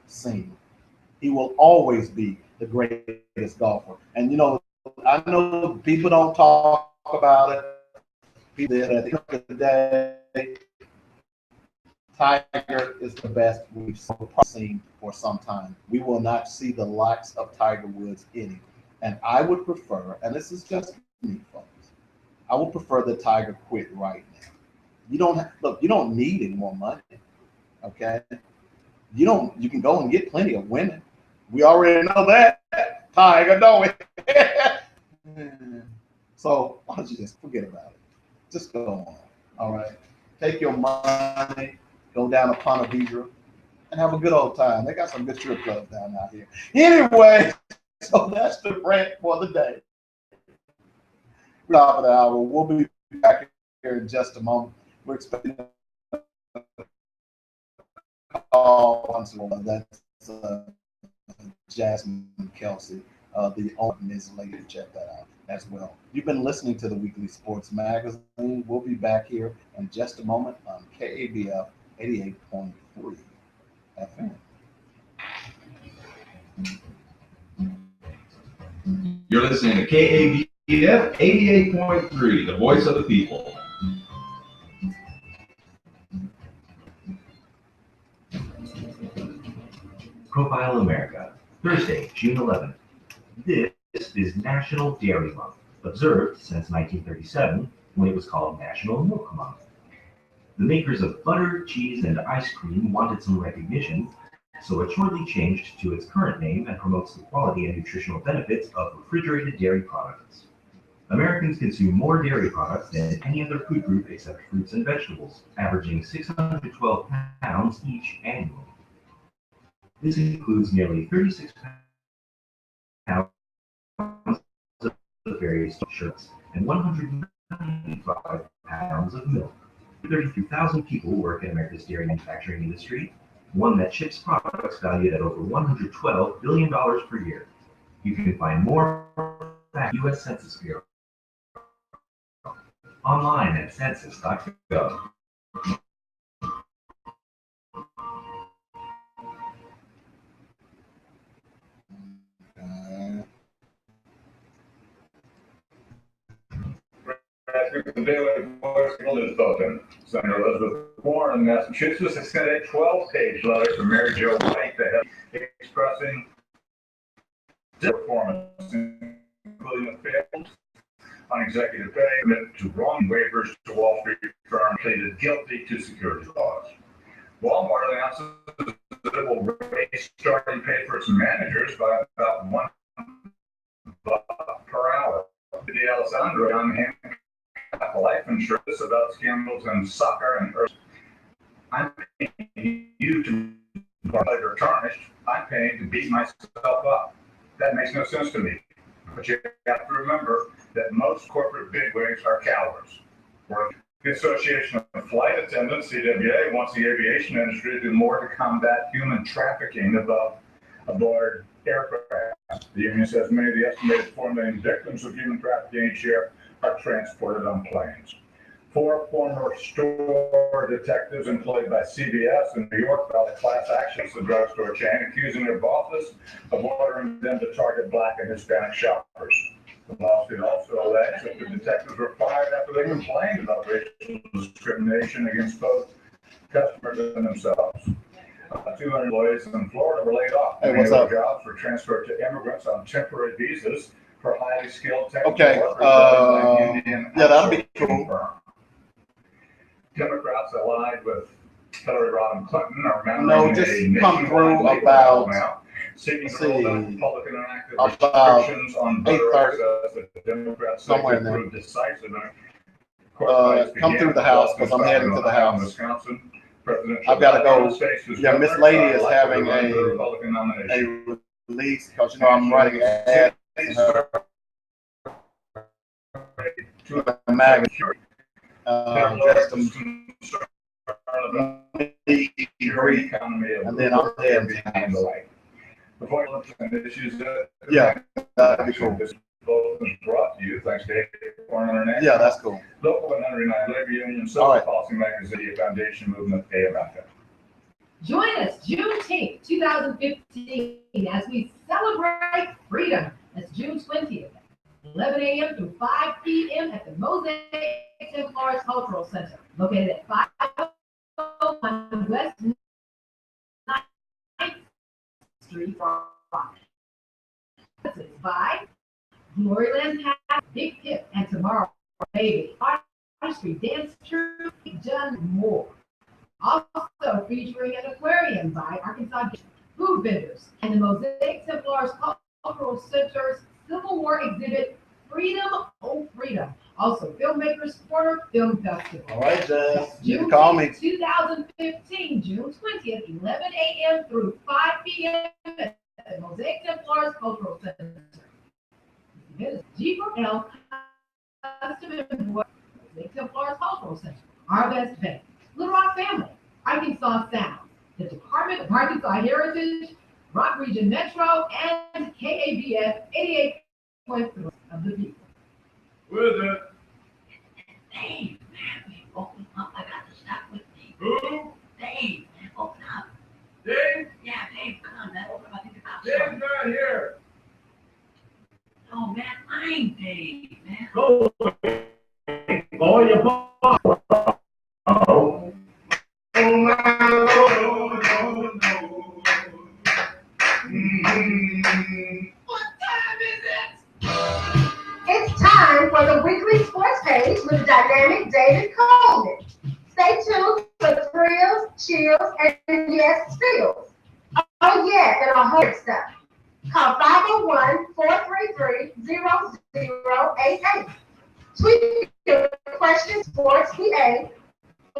seen. He will always be the greatest golfer. And I know people don't talk about it. People at the end of the day, Tiger is the best we've seen for some time. We will not see the likes of Tiger Woods any. And I would prefer, and this is just me, folks, I would prefer that Tiger quit right now. You don't need any more money. Okay? You can go and get plenty of women. We already know that. Tiger, don't we? So why don't you just forget about it? Just go on. All right. Take your money, go down to Ponte Vedra, and have a good old time. They got some good strip clubs down out here. Anyway, so that's the rant for the day. Top of the hour. We'll be back here in just a moment. We're expecting a call. That's Jasmine Kelsey, the owner of Ms. Lady. Check that out as well. You've been listening to the Weekly Sports Magazine. We'll be back here in just a moment on KABF 88.3 FM. You're listening to KABF 88.3, the voice of the people. Profile America, Thursday, June 11th. This is National Dairy Month, observed since 1937 when it was called National Milk Month. The makers of butter, cheese, and ice cream wanted some recognition, so it shortly changed to its current name and promotes the quality and nutritional benefits of refrigerated dairy products. Americans consume more dairy products than any other food group except fruits and vegetables, averaging 612 pounds each annually. This includes nearly 36 pounds of various shirts and 195 pounds of milk. 32,000 people work in America's dairy manufacturing industry, one that ships products valued at over $112 billion per year. You can find more at U.S. Census Bureau online at census.gov. The Daily Voice is open. Senator Elizabeth Warren in Massachusetts has sent a 12-page letter to Mary Jo White expressing performance, including a failed on executive pay, committed to wrong waivers to Wall Street firm pleaded guilty to securities laws. Walmart announces that it will raise starting pay for its managers by about $1 per hour. The Alessandro on hand life insurance about scandals in soccer and earth. I'm paying you to and beat myself up. That makes no sense to me. But you have to remember that most corporate bigwigs are cowards. The Association of Flight Attendants, CWA, wants the aviation industry to do more to combat human trafficking aboard aircraft. The union says many of the estimated 4 million victims of human trafficking each year are transported on planes. 4 former store detectives employed by CBS in New York filed a class action against the drugstore chain, accusing their bosses of ordering them to target Black and Hispanic shoppers. The lawsuit also alleged that the detectives were fired after they complained about racial discrimination against both customers and themselves. 200 employees in Florida were laid off. Hey, what's up? Jobs were transferred to immigrants on temporary visas for highly skilled technical workers. Yeah, that'll be cool. Firm. Democrats allied with Hillary Rodham Clinton are no, just come through about seeking to hold Republican enacted about restrictions on voter access that the Democrats somewhere in there. proved decisive. Come through the House because I'm heading to the House. Wisconsin, I've got to go. Yeah, Miss Lady is having a release because you know I'm writing an ad to the magazine. Just and then I'm heading to handle it. Yeah, that'd be cool. This vote was brought to you thanks to Foreign International. Yeah, that's cool. Local 109 Labor Union, Social Policy Magazine, Foundation Movement, AMFM. Join us Juneteenth 2015 as we celebrate freedom. That's June 20th, 11 a.m. through 5 p.m. at the Mosaic Templars Cultural Center, located at 501 West 9th Street, Rock. This is by Gloryland Path, Big Pip, and Tomorrow Baby, Artistry Dance Troupe, John Moore. Also featuring an aquarium by Arkansas food vendors and the Mosaic Templars Cultural Center's Civil War exhibit, Freedom, Oh Freedom. Also, Filmmakers Corner Film Festival. All right, Jazz. June Call me. 2015, June 20th, 11 a.m. through 5 p.m. at the Mosaic Templars Cultural Center. This is G4L Custom Embroidery, Mosaic Templars Cultural Center. Our best bet. Little Rock Family, Arkansas Sound, the Department of Arkansas Heritage, Rock Region Metro, and KABF 88.3 of the people. With it. Dave, man, we open up. I got to stop with me. Who? Dave, man, open up. Dave? Yeah, Dave, come on, man, open up. I think the cops Dave's are. not here. Oh, man, I'm Dave, man. Go. Go your boss. Oh. Oh, no, no, no. What time is it? It's time for the weekly sports page with dynamic David Coleman. Stay tuned for thrills, chills, and yes, spills. Oh yeah, and a whole stuff. Call 501-433-0088. Tweet your questions Sports PA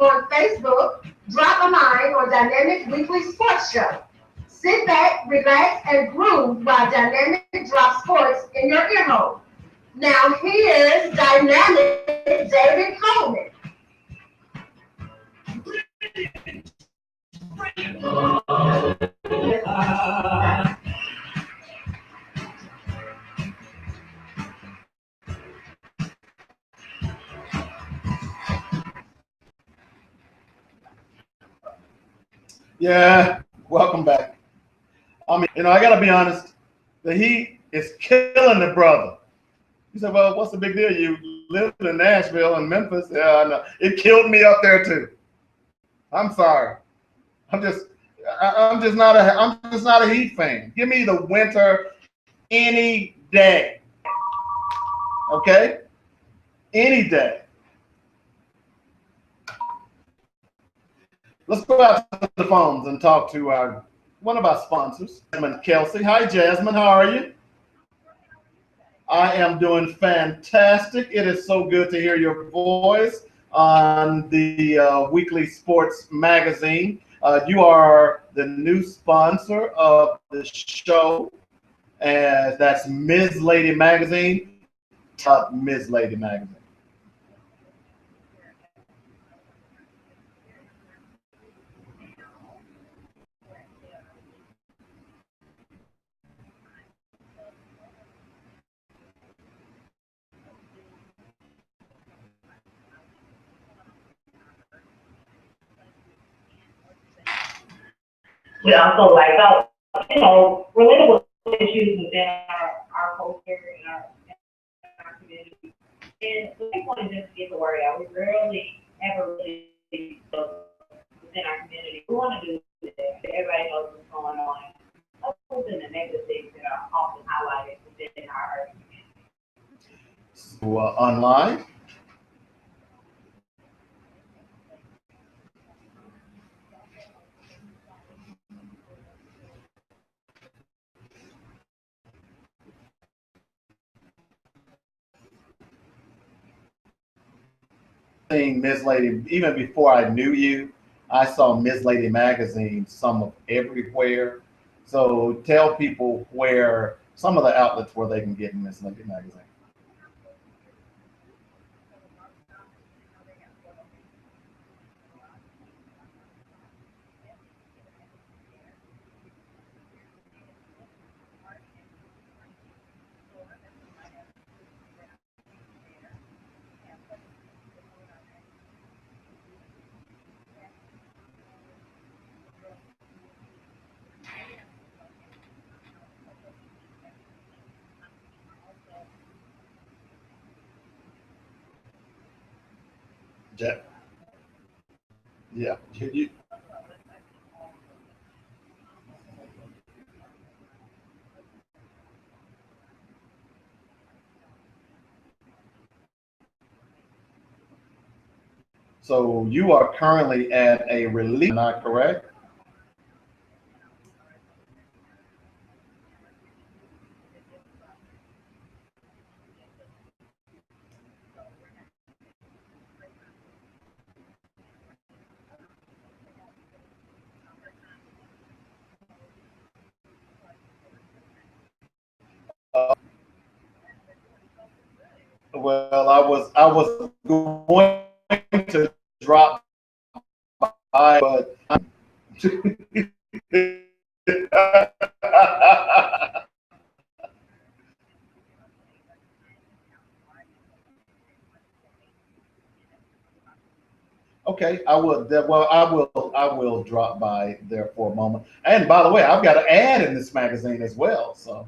on Facebook. Drop a line on Dynamic Weekly Sports Show. Sit back, relax, and groove while Dynamic drops sports in your ear hole. Now here's Dynamic David Coleman. Yeah, welcome back. I mean, you know, I gotta be honest. The Heat is killing the brother. You said, well, what's the big deal? You live in Nashville and Memphis. Yeah, I know. It killed me up there too. I'm sorry. I'm just not a Heat fan. Give me the winter any day. Okay? Any day. Let's go out to the phones and talk to one of our sponsors, Jasmine Kelsey. Hi, Jasmine. How are you? I am doing fantastic. It is so good to hear your voice on the weekly sports magazine. You are the new sponsor of the show, and that's Ms. Lady Magazine. Ms. Lady Magazine. We also like relatable issues within our culture and our community. And the big one is just to get the word out. We rarely ever really within our community. We want to do that. Everybody knows what's going on. Other than the negative things that are often highlighted within our community. So, online. Ms. Lady, even before I knew you, I saw Ms. Lady Magazine some of everywhere. So tell people where some of the outlets where they can get Ms. Lady Magazine. Jeff. Yeah. So you are currently at a release, not correct? Well, I was going to drop by, but okay, I will. Well, I will drop by there for a moment. And by the way, I've got an ad in this magazine as well. So.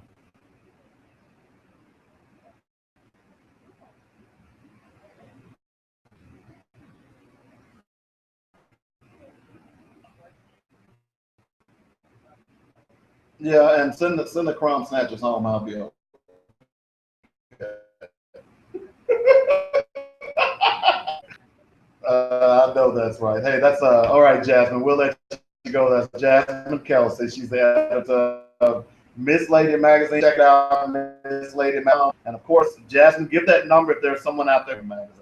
Yeah, and send the crumb snatchers home. I'll be okay. I know that's right. Hey, that's all right, Jasmine. We'll let you go. That's Jasmine Kelsey. She's the editor of Miss Lady Magazine. Check it out, Miss Lady Magazine. And of course, Jasmine, give that number if there's someone out there in magazine.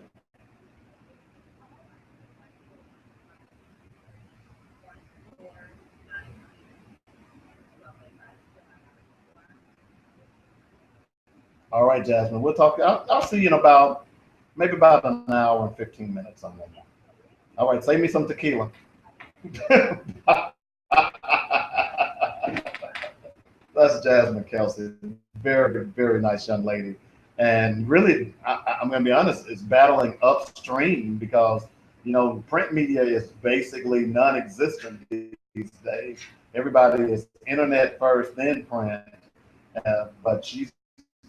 All right, Jasmine. We'll talk. I'll see you in maybe about an hour and 15 minutes on that. All right, save me some tequila. That's Jasmine Kelsey. Very, very nice young lady. And really, I'm going to be honest, is battling upstream because, print media is basically non existent these days. Everybody is internet first, then print. But she's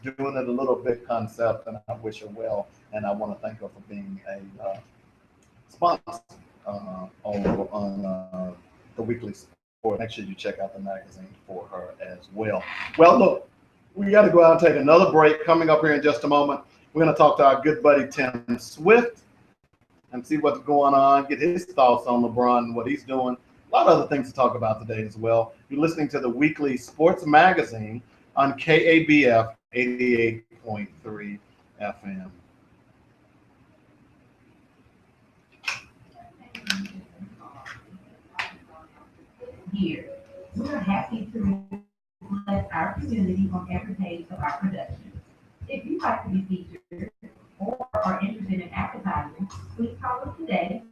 doing it a little bit concept, and I wish her well. And I want to thank her for being a sponsor on the Weekly Sport. Make sure you check out the magazine for her as well. Well, look, we got to go out and take another break. Coming up here in just a moment, we're going to talk to our good buddy Tim Swift and see what's going on, get his thoughts on LeBron and what he's doing. A lot of other things to talk about today as well. You're listening to the Weekly Sports Magazine on KABF 88.3 FM. year. We are happy to reflect our community on every page of our production. If you'd like to be featured or are interested in advertising, please call us today,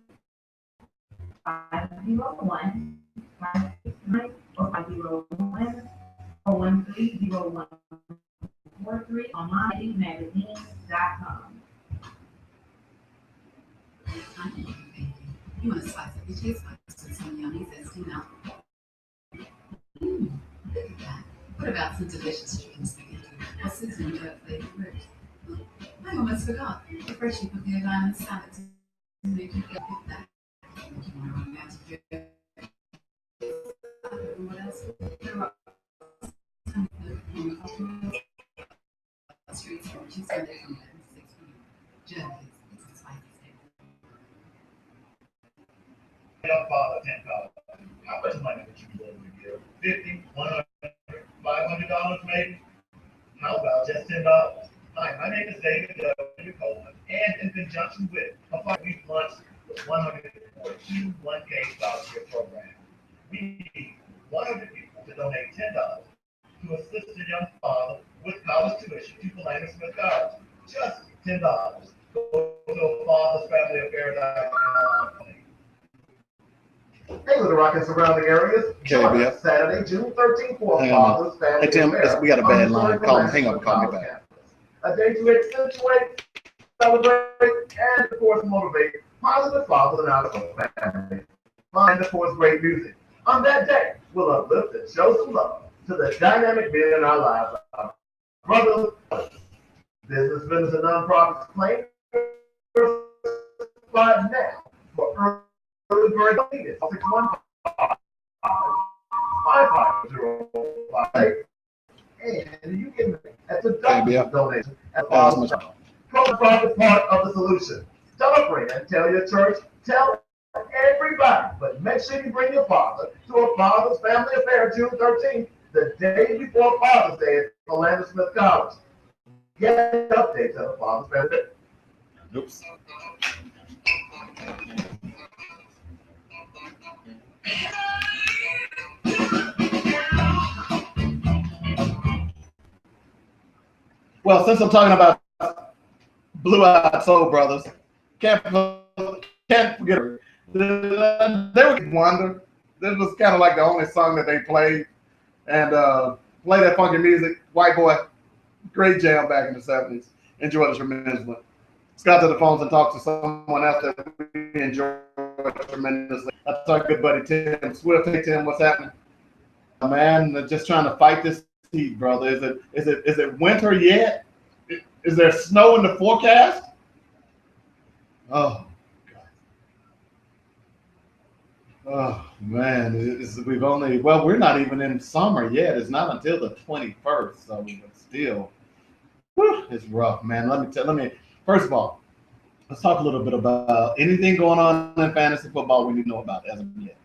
501 569 or 501 4130143 online at magazine.com. You want to spice up your taste buds with some yummy zesty milk? Look at that. What about some delicious chicken spaghetti or sizzling duck flavored ribs? I almost forgot. The fresh you put the diamond salad to make you feel with that. Make you want to run down to what else? There are streets from Tuesday from 11 to 6 p.m. Jerry's, it's a spicy steak. Father, $10. How much money would you be willing to give? $50, $100, $500 maybe? How about just $10? Hi, my name is David W. Coleman, and in conjunction with we've launched the 142 1K scholarship program. We need 100 people to donate $10 to assist a young father with college tuition to Philander Smith College. Just $10. Go to fathersfamilyaffairs.com. Hey, Little Rock and surrounding areas. KBF. Saturday, June 13th, for Hang on. Father's Family Hey, Tim, Affair we got a on bad the line. Historic Call me. Hang up Philander and call me College back. campus. A day to accentuate, celebrate, and of course motivate positive fathers in our family. Find, of course, great music. On that day, we'll uplift and show some love to the dynamic men in our lives. Our brothers, business vendors, and nonprofits claim spot now for early bird leaders. 615 5505. And you can at the donation at the pro-profit part of the solution. Tell a friend, tell your church, tell everybody, but make sure you bring your father to a Father's Family Affair June 13th, the day before Father's Day at Philander Smith College. Get updates on the Father's Family Affair. Oops. Well, since I'm talking about Blue Eyed Soul Brothers, can't forget it. They were Wonder. This was kind of like the only song that they played, and play that funky music. White Boy, great jam back in the 70s. Enjoyed it tremendously. Let's go to the phones and talk to someone else that we enjoy tremendously. That's our good buddy Tim Swift. Hey Tim, what's happening? Man, just trying to fight this heat, brother. Is it winter yet? Is there snow in the forecast? Oh, God. Oh man, we're not even in summer yet. It's not until the 21st, so it's still, it's rough, man. First of all, let's talk a little bit about anything going on in fantasy football we need to know about as of yet.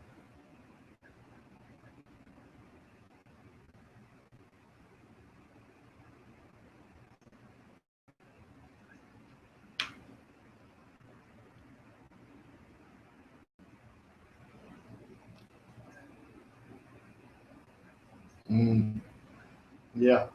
Yeah.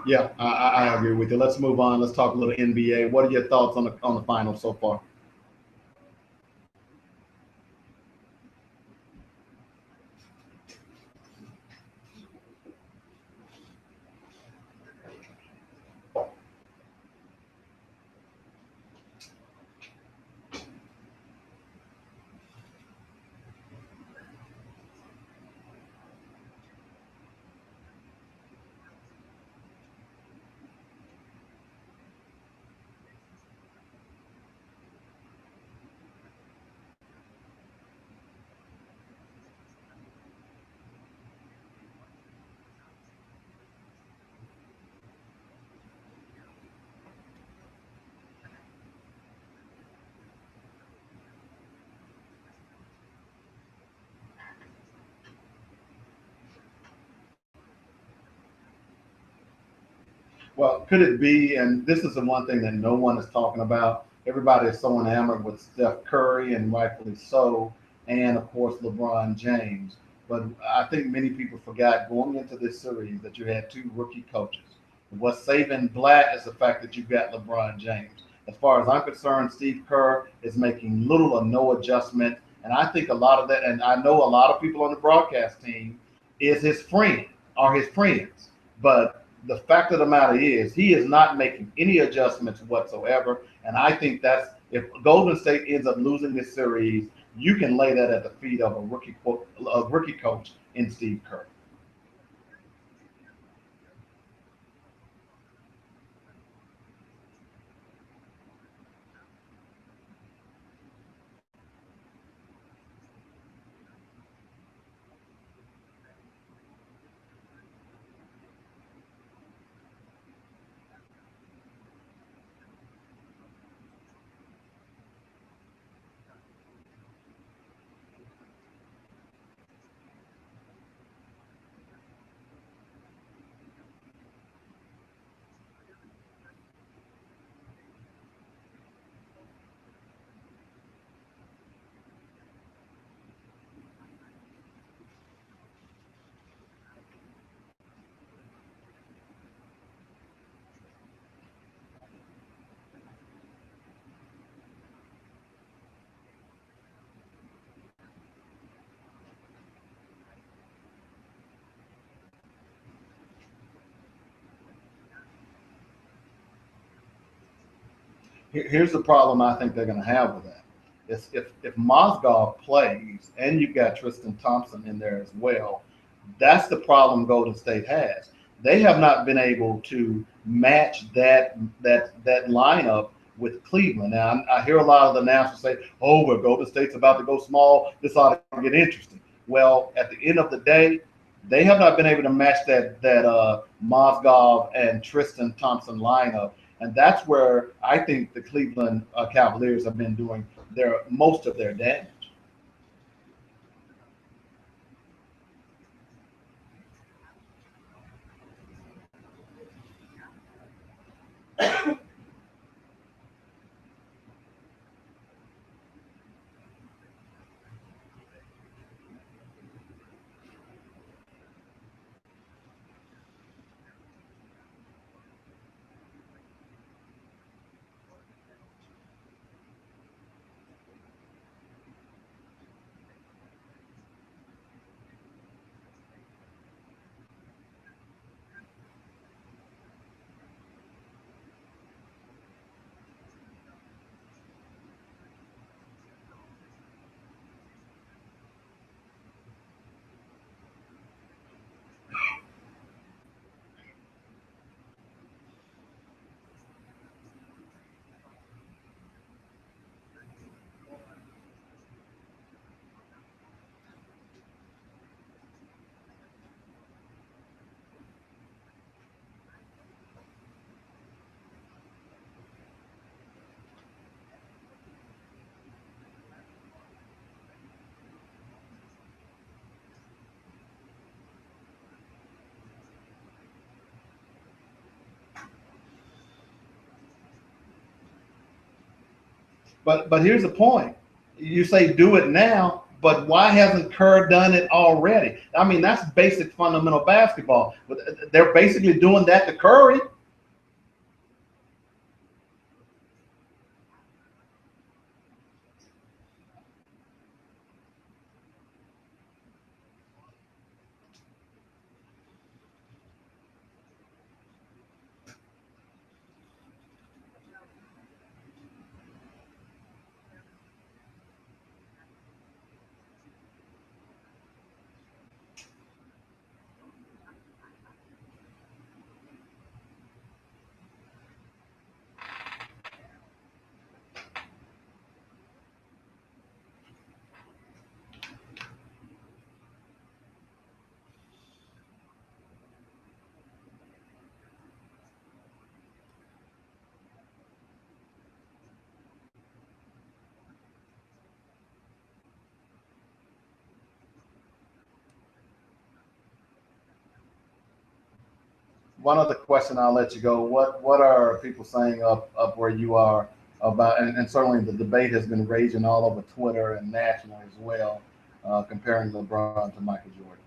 Yeah, I agree with you. Let's move on. Let's talk a little NBA. What are your thoughts on the finals so far? Well, could it be, and this is the one thing that no one is talking about, everybody is so enamored with Steph Curry, and rightfully so, and of course LeBron James. But I think many people forgot going into this series that you had two rookie coaches. What's saving Black is the fact that you've got LeBron James. As far as I'm concerned, Steve Kerr is making little or no adjustment. And I think a lot of that, and I know a lot of people on the broadcast team is his friend, are his friends. But the fact of the matter is, he is not making any adjustments whatsoever. And I think that's, if Golden State ends up losing this series, you can lay that at the feet of a rookie coach in Steve Kerr. Here's the problem I think they're going to have with that. Is if Mozgov plays and you've got Tristan Thompson in there as well, that's the problem Golden State has. They have not been able to match that lineup with Cleveland. Now I hear a lot of the announcers say, "Oh, well, Golden State's about to go small. This ought to get interesting." Well, at the end of the day, they have not been able to match that Mozgov and Tristan Thompson lineup, and that's where I think the Cleveland Cavaliers have been doing their most of their damage. But here's the point. You say do it now, but why hasn't Kerr done it already? I mean, that's basic fundamental basketball. But they're basically doing that to Curry. one other question, I'll let you go. What are people saying up where you are about, and certainly the debate has been raging all over Twitter and nationally as well, comparing LeBron to Michael Jordan.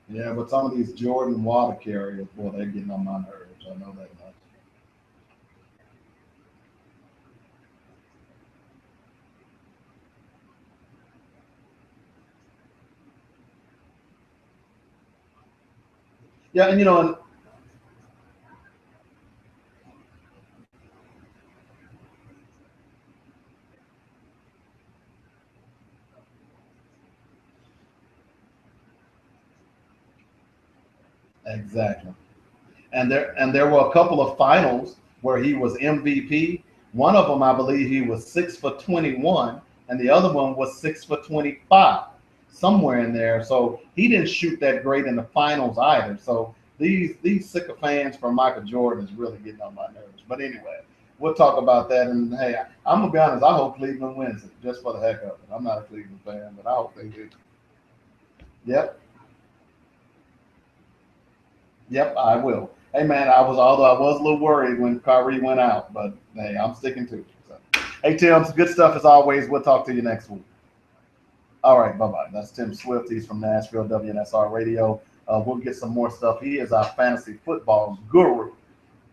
Yeah, but some of these Jordan water carriers, boy, they're getting on my nerves. I know that much. Yeah, and exactly. And there were a couple of finals where he was MVP. One of them, I believe, he was 6 for 21, and the other one was 6 for 25, somewhere in there. So he didn't shoot that great in the finals either. So these sycophants for Michael Jordan is really getting on my nerves. But anyway, we'll talk about that. And hey, I'm gonna be honest. I hope Cleveland wins it just for the heck of it. I'm not a Cleveland fan, but I hope they do. Yep. Yep, I will. Hey man, although I was a little worried when Kyrie went out, but hey, I'm sticking to it. So. Hey Tim, it's good stuff as always. We'll talk to you next week. All right, bye bye. That's Tim Swift. He's from Nashville, WNSR Radio. We'll get some more stuff. He is our fantasy football guru,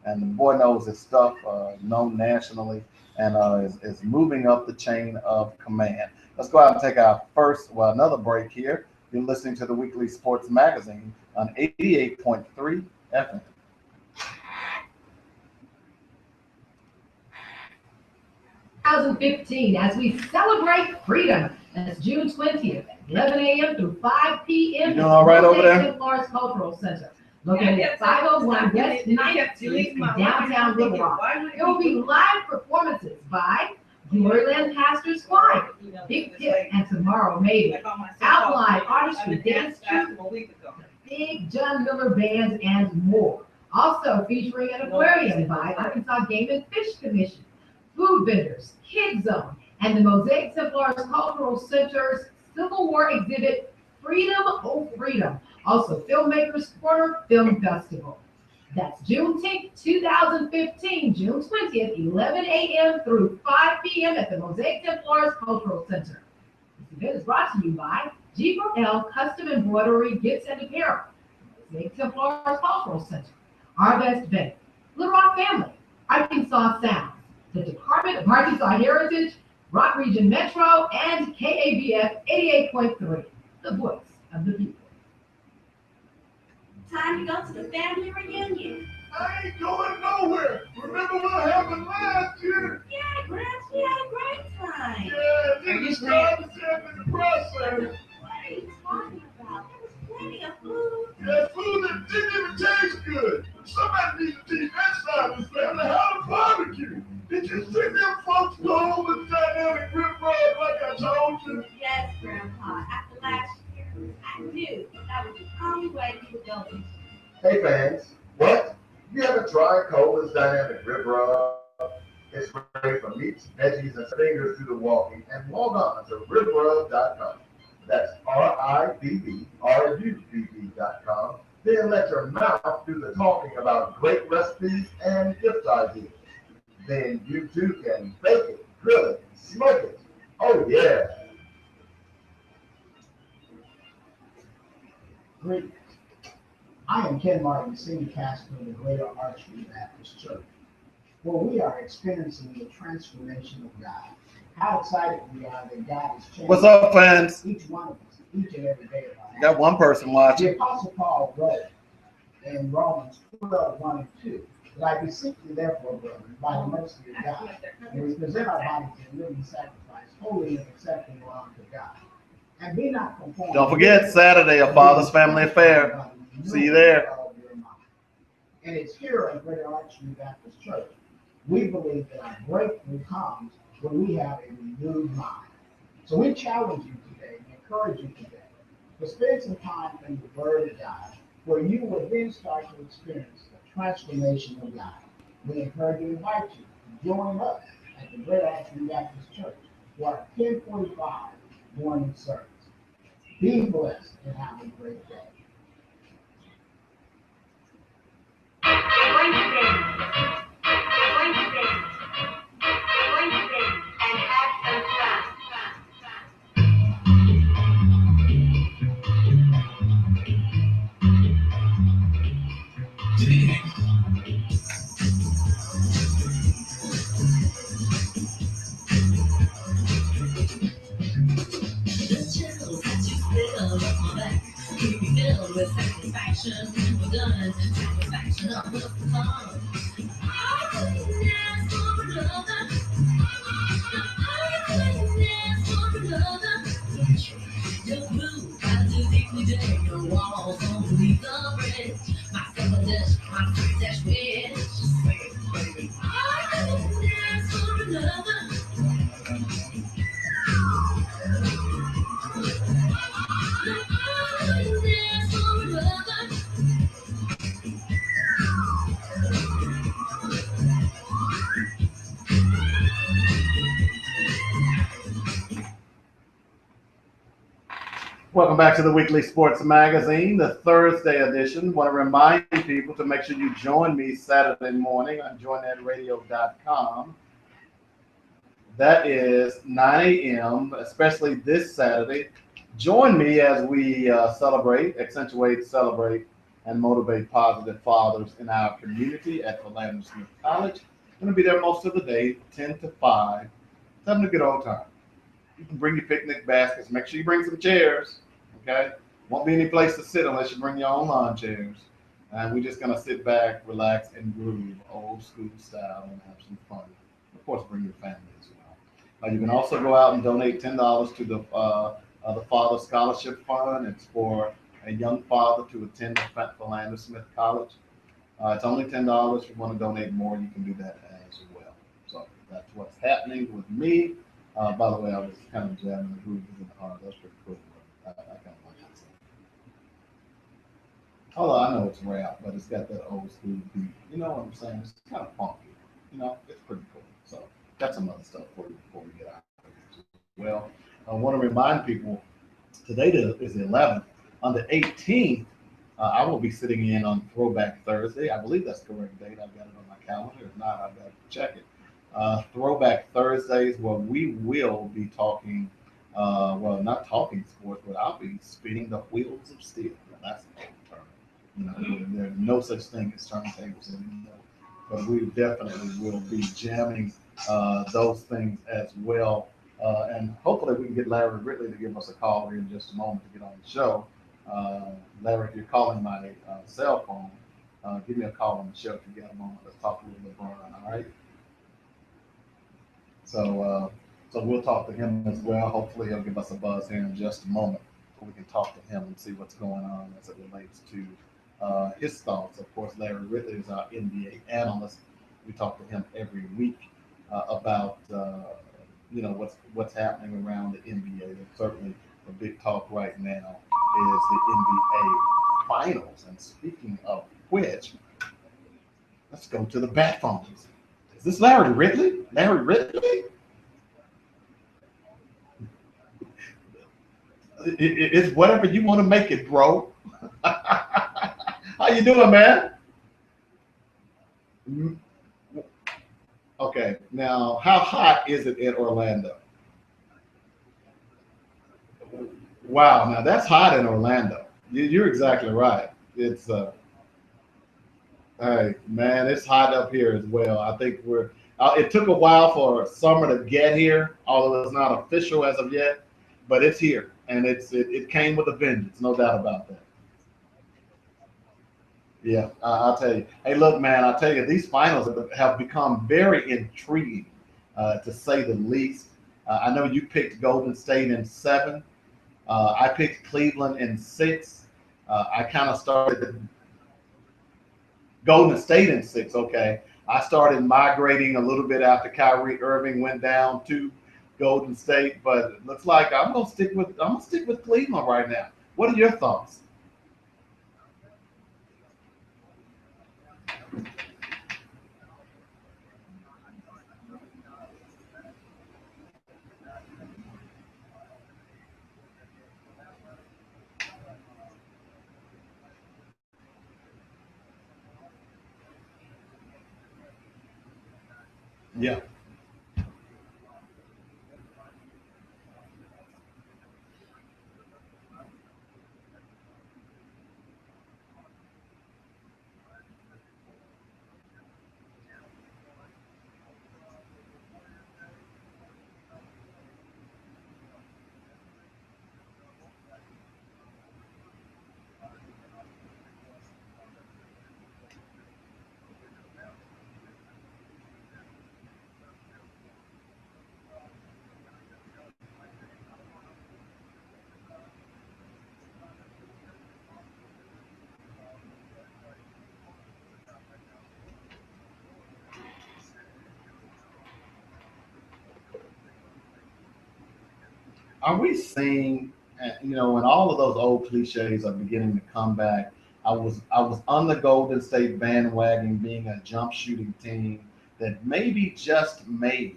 and the boy knows his stuff, known nationally, and is moving up the chain of command. Let's go out and take our another break here. You're listening to the Weekly Sports Magazine on 88.3 FM. As we celebrate freedom. That's June 20th, 11 a.m. through 5 p.m. You doing all right over there? St. Lawrence Cultural Center. Located at 501 West 9th Street in downtown Little Rock. There will be live performances by Gloryland Pastors Choir, Big Tip, and Tomorrow Maybe, Outline Artistry Dance Troupe, Big John Miller Bands, and more. Also featuring an aquarium by Arkansas Game and Fish Commission, food vendors, Kid Zone, and the Mosaic Templars Cultural Center's Civil War exhibit, Freedom, Oh Freedom. Also, Filmmakers Corner Film Festival. That's June 10th, 2015, June 20th, 11 a.m. through 5 p.m. at the Mosaic Templars Cultural Center. This event is brought to you by G4L Custom Embroidery Gifts and Apparel, Mosaic Templars Cultural Center, Our Best Bank, Little Rock Family, Arkansas Sounds, the Department of Arkansas Heritage, Rock Region Metro, and KABF 88.3, the voice of the people. Time to go to the family reunion. I ain't going nowhere. Remember what happened last year? Yeah, Gramps, we had a great time. Yeah, niggas started in the process. What are you talking about? There was plenty of food. Yeah, food that didn't even taste good. Somebody needs to teach that side of the family how to barbecue. Did you see them folks go over the dynamic rib rod like I told you? Yes, Grandpa. After last year, I knew that was the only way we would go. Hey fans, what? You haven't tried Coleman's dynamic rib rub? It's great for meats, veggies, and fingers through the walking. And log on to ribrub.com. That's RIBBRUBB.com. Then let your mouth do the talking about great recipes and gift ideas. Then you too can bake it, grill it, smoke it. Oh yeah. Great. I am Ken Martin, senior pastor of the Greater Archery Baptist Church, where we are experiencing the transformation of God. How excited we are that God is changing What's up, fans? each one of us, each and every day of our Got one person watching. The Apostle Paul wrote in Romans 12, 1 and 2, that I beseech you therefore, brethren, by the mercy of God, and we present our bodies a living sacrifice, holy and acceptable unto God. And be not conformed. Don't forget, Saturday, a Father's Family Affair. See you there. And it's here at Greater Archview Baptist Church. We believe that our breakthrough comes when we have a renewed mind. So we challenge you today and encourage you today to spend some time in the Word of God, where you will then start to experience the transformation of God. We encourage you to invite you to join us at the Greater Archview Baptist Church for our 10:45 morning service. Be blessed and have a great day. And have some fun. Keep me filled with satisfaction. We're done. Satisfaction of what's to come. I couldn't ask for another. I couldn't ask for another. Your blue, I do deeply dig your walls. Don't believe the bridge. My summer dish, my sweet dash wish. I couldn't ask for another. Welcome back to the Weekly Sports Magazine, the Thursday edition. Want to remind people to make sure you join me Saturday morning on joinnetradio.com. That is 9 a.m., especially this Saturday. Join me as we accentuate, celebrate, and motivate positive fathers in our community at Philander Smith College. I'm going to be there most of the day, 10 to 5. It's having a good old time. You can bring your picnic baskets. Make sure you bring some chairs, okay? Won't be any place to sit unless you bring your own lawn chairs. And we're just going to sit back, relax, and groove, old school style, and have some fun. Of course, bring your family as well. You can also go out and donate $10 to the Father Scholarship Fund. It's for a young father to attend Philander Smith College. It's only $10. If you want to donate more, you can do that as well. So that's what's happening with me. By the way, I was kind of jamming the grooves in the heart. That's pretty cool. I kind of like it. Although I know it's rap, but it's got that old school beat. You know what I'm saying? It's kind of funky. You know, it's pretty cool. So got some other stuff for you before we get out of here. Well, I want to remind people today is the 11th. On the 18th, I will be sitting in on Throwback Thursday. I believe that's the correct date. I've got it on my calendar. If not, I've got to check it. Throwback Thursdays, where we will be talking, well, not talking sports, but I'll be spinning the wheels of steel. Now, that's a term. You know, there's no such thing as turntables anymore, but we definitely will be jamming those things as well. And hopefully we can get Larry Ridley to give us a call here in just a moment to get on the show. Larry, if you're calling my cell phone, give me a call on the show if you get a moment. Let's talk a little bit more, all right? So we'll talk to him as well. Hopefully he'll give us a buzz here in just a moment so we can talk to him and see what's going on as it relates to his thoughts. Of course, Larry Ridley is our NBA analyst. We talk to him every week about what's happening around the NBA. And certainly the big talk right now is the NBA Finals. And speaking of which, let's go to the bat phones. Is this Larry Ridley? Larry Ridley? It's whatever you want to make it, bro. How you doing, man? Okay, now how hot is it in Orlando? Wow, now that's hot in Orlando. You're exactly right. It's hey man, it's hot up here as well. I think it took a while for summer to get here, although it's not official as of yet, but it's here. and it came with a vengeance, no doubt about that. Yeah, I'll tell you. Hey, look, man, I'll tell you, these finals have become very intriguing, to say the least. I know you picked Golden State in 7. I picked Cleveland in 6. I kind of started Golden State in 6. Okay, I started migrating a little bit after Kyrie Irving went down to Golden State, but it looks like I'm gonna stick with Cleveland right now. What are your thoughts? Yeah. Are we seeing, when all of those old cliches are beginning to come back? I was on the Golden State bandwagon, being a jump shooting team that maybe, just maybe,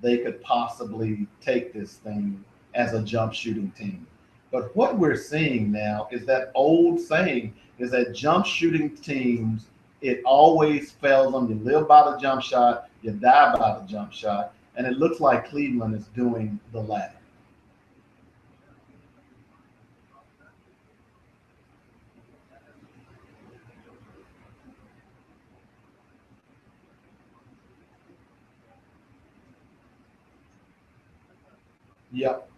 they could possibly take this thing as a jump shooting team. But what we're seeing now is that old saying, is that jump shooting teams, it always fails them. You live by the jump shot, you die by the jump shot, and it looks like Cleveland is doing the latter. Yep.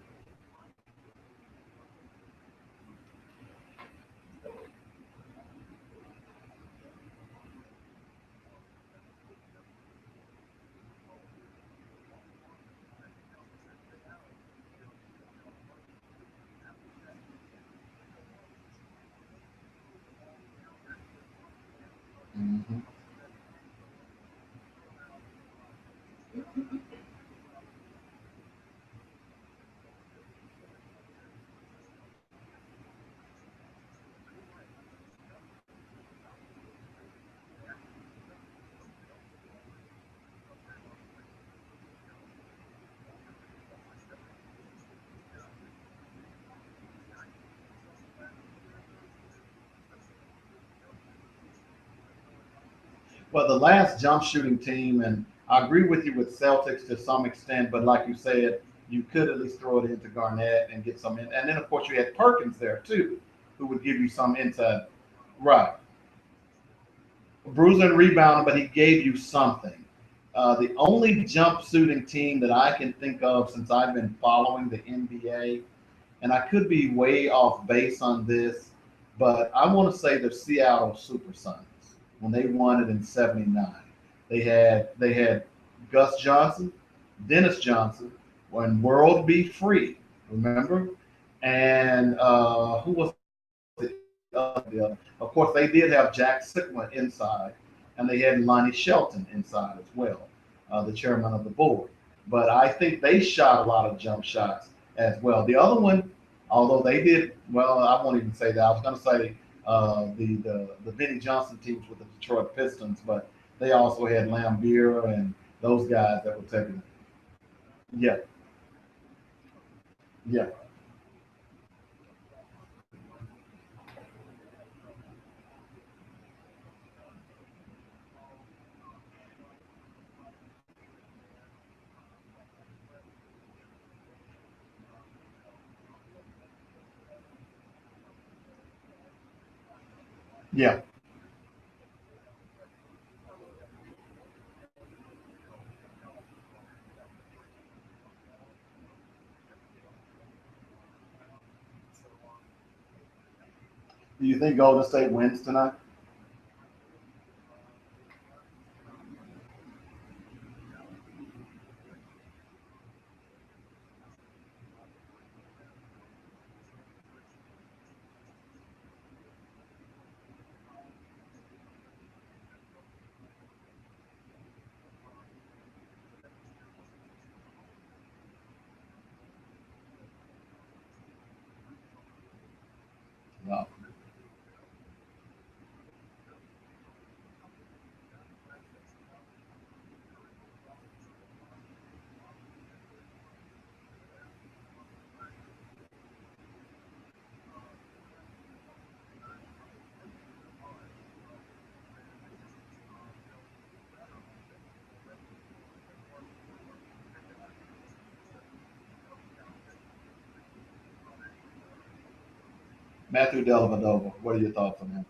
Mhm. Well, the last jump shooting team, and I agree with you with Celtics to some extent, but like you said, you could at least throw it into Garnett and get some in. And then, of course, you had Perkins there too, who would give you some inside. Right. Bruiser and rebounder, but he gave you something. The only jump shooting team that I can think of since I've been following the NBA, and I could be way off base on this, but I want to say the Seattle Supersonics when they won it in '79. They had Gus Johnson, Dennis Johnson, when World Be Free, remember? And who was the other? Of course, they did have Jack Sikma inside, and they had Lonnie Shelton inside as well, the chairman of the board. But I think they shot a lot of jump shots as well. The other one, although they did well, I won't even say that. I was going to say the Vinnie Johnson teams with the Detroit Pistons, but they also had Lambeer and those guys that were taking. Yeah, yeah, yeah. Do you think Golden State wins tonight? No. Matthew Dellavedova, what are your thoughts on him?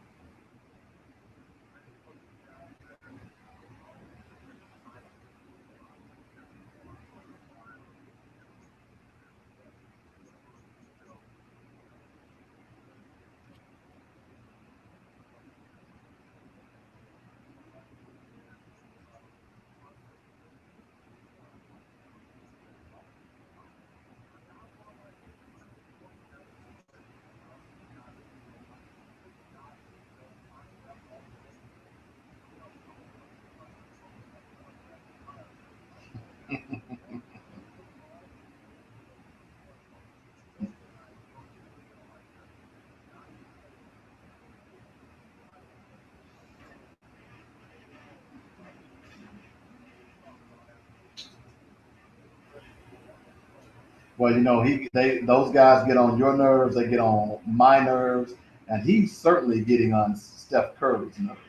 Well, those guys get on your nerves, they get on my nerves, and he's certainly getting on Steph Curry's nerves.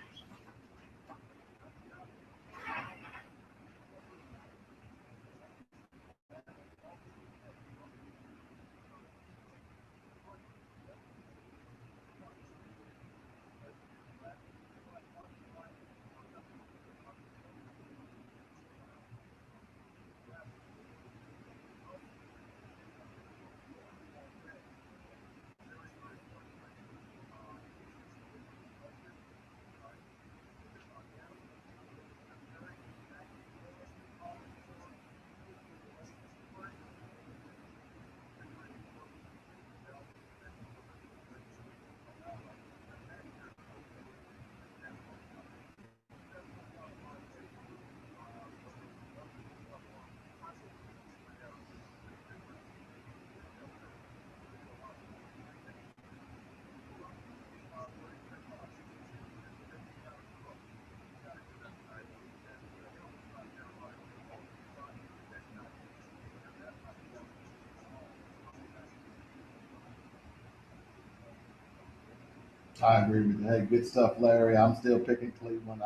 I agree with you. Hey, good stuff, Larry. I'm still picking Cleveland.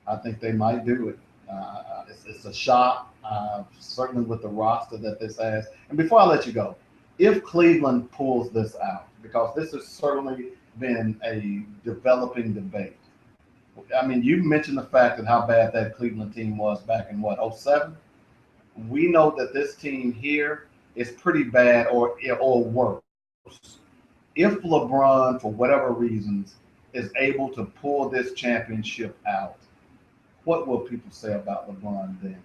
I think they might do it. It's a shot, certainly with the roster that this has. And before I let you go, if Cleveland pulls this out, because this has certainly been a developing debate. I mean, you mentioned the fact that how bad that Cleveland team was back in what, '07. We know that this team here is pretty bad or worse. If LeBron, for whatever reasons, is able to pull this championship out, what will people say about LeBron then?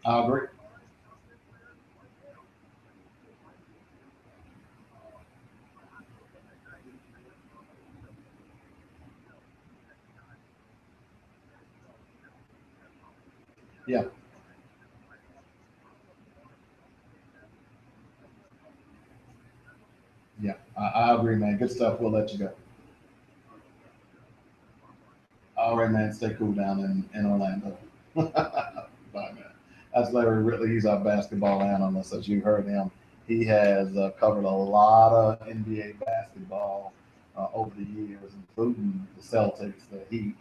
I agree. Yeah, yeah, I agree, man. Good stuff. We'll let you go. All right, man. Stay cool down in Orlando. Bye, man. That's Larry Ridley. He's our basketball analyst. As you heard him, he has covered a lot of NBA basketball over the years, including the Celtics, the Heat,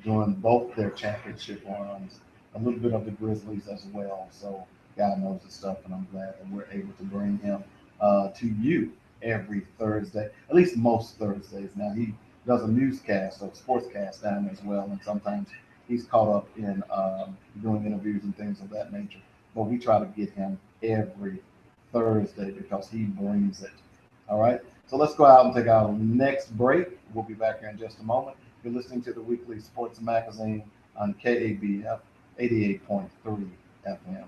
during both their championship runs, a little bit of the Grizzlies as well. So, God knows his stuff, and I'm glad that we're able to bring him to you every Thursday, at least most Thursdays. Now, he does a newscast or sportscast down there as well, and sometimes he's caught up in doing interviews and things of that nature. But we try to get him every Thursday because he brings it. All right. So let's go out and take our next break. We'll be back here in just a moment. You're listening to the weekly sports magazine on KABF 88.3 FM.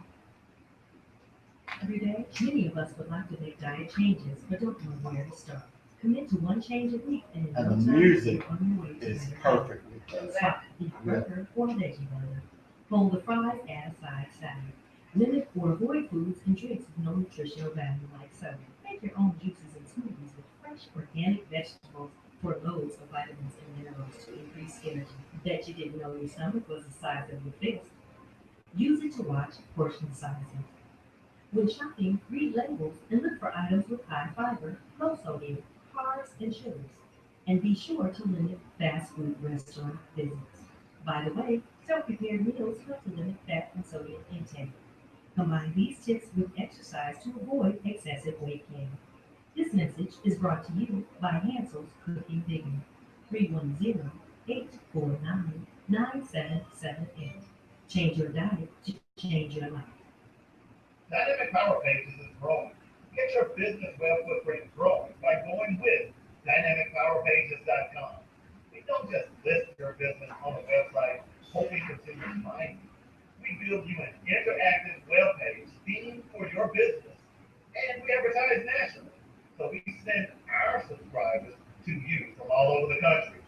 Every day, many of us would like to make diet changes, but don't know where to start. Commit to one change a week, and in And no the time, music you're on your way to is better health. perfectly Swap the beef burger or veggie burger. Fold the fries, add a side salad. Limit or avoid foods and drinks with no nutritional value like soda. Make your own juices and smoothies with fresh organic vegetables for loads of vitamins and minerals to increase energy. Bet you didn't know your stomach was the size of your fist. Use it to watch portion sizing. When shopping, read labels and look for items with high fiber, low sodium, carbs, and sugars. And be sure to limit fast food restaurant visits. By the way, self-prepared meals help to limit fat and sodium intake. Combine these tips with exercise to avoid excessive weight gain. This message is brought to you by Hansel's Cooking Bigger, 310-849-9778. Change your diet to change your life. Dynamic Power Pages is growing. Get your business web footprint growing by going with dynamicpowerpages.com. We don't just list your business on a website hoping consumers find you. We build you an interactive web page themed for your business, and we advertise nationally. So we send our subscribers to you from all over the country.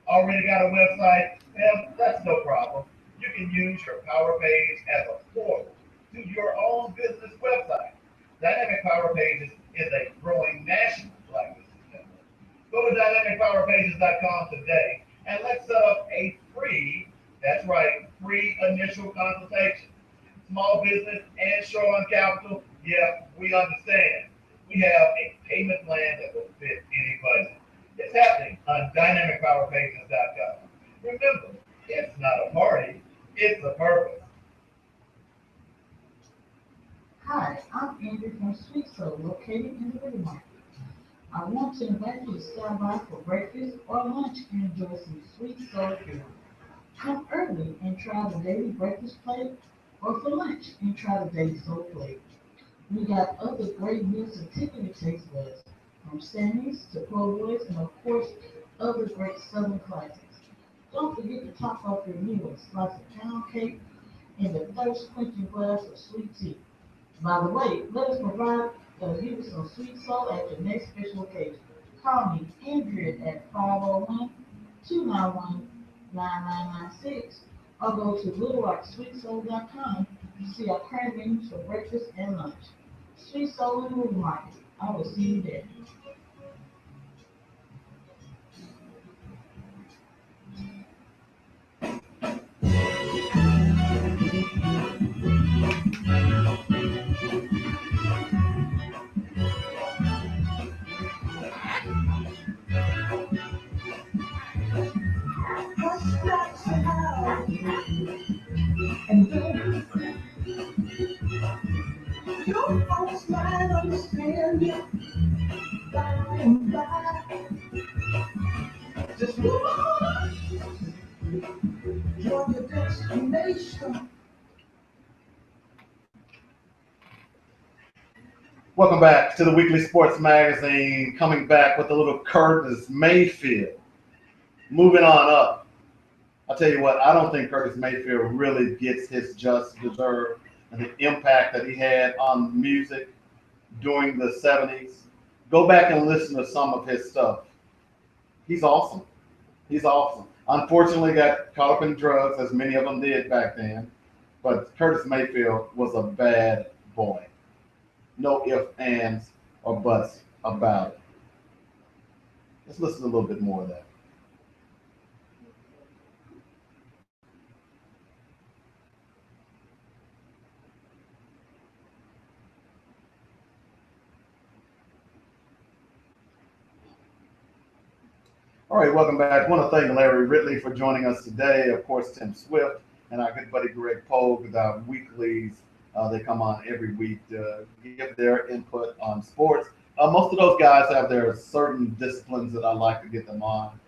Already got a website? Well, that's no problem. You can use your Power Page as a portal to your own business website. Dynamic Power Pages is a growing national Black business network. Go to dynamicpowerpages.com today and let's set up a free, that's right, free initial consultation. Small business and short on capital, yeah, we understand. We have a payment plan that will fit any budget. It's happening on dynamicpowerpages.com. Remember, it's not a party, it's a purpose. Hi, I'm Andrew from Sweet Soul, located in the River Market. I want to invite you to stop by for breakfast or lunch and enjoy some Sweet Soul food. Come early and try the daily breakfast plate, or for lunch and try the daily soul plate. We got other great meals and tickling taste buds, from Sammy's to Po' Boys, and of course, other great Southern classics. Don't forget to top off your meal with a slice of pound cake and a thirst-quenching glass of sweet tea. By the way, let us provide you with some Sweet Soul at your next special occasion. Call me, Andrea, at 501-291-9996, or go to LittleRockSweetSoul.com to see our current menus for breakfast and lunch. Sweet Soul in the River Market. I will see you there. And don't your folks might understand you by and by. Just move on, you're your destination. Welcome back to the Weekly Sports Magazine, coming back with a little Curtis Mayfield. Moving on up. I'll tell you what, I don't think Curtis Mayfield really gets his just deserve and the impact that he had on music during the 70s. Go back and listen to some of his stuff. He's awesome. He's awesome. Unfortunately, got caught up in drugs, as many of them did back then. But Curtis Mayfield was a bad boy. No ifs, ands, or buts about it. Let's listen to a little bit more of that. All right, welcome back. I want to thank Larry Ridley for joining us today. Of course, Tim Swift and our good buddy Greg Pogue with our weeklies. They come on every week to give their input on sports. Most of those guys have their certain disciplines that I like to get them on.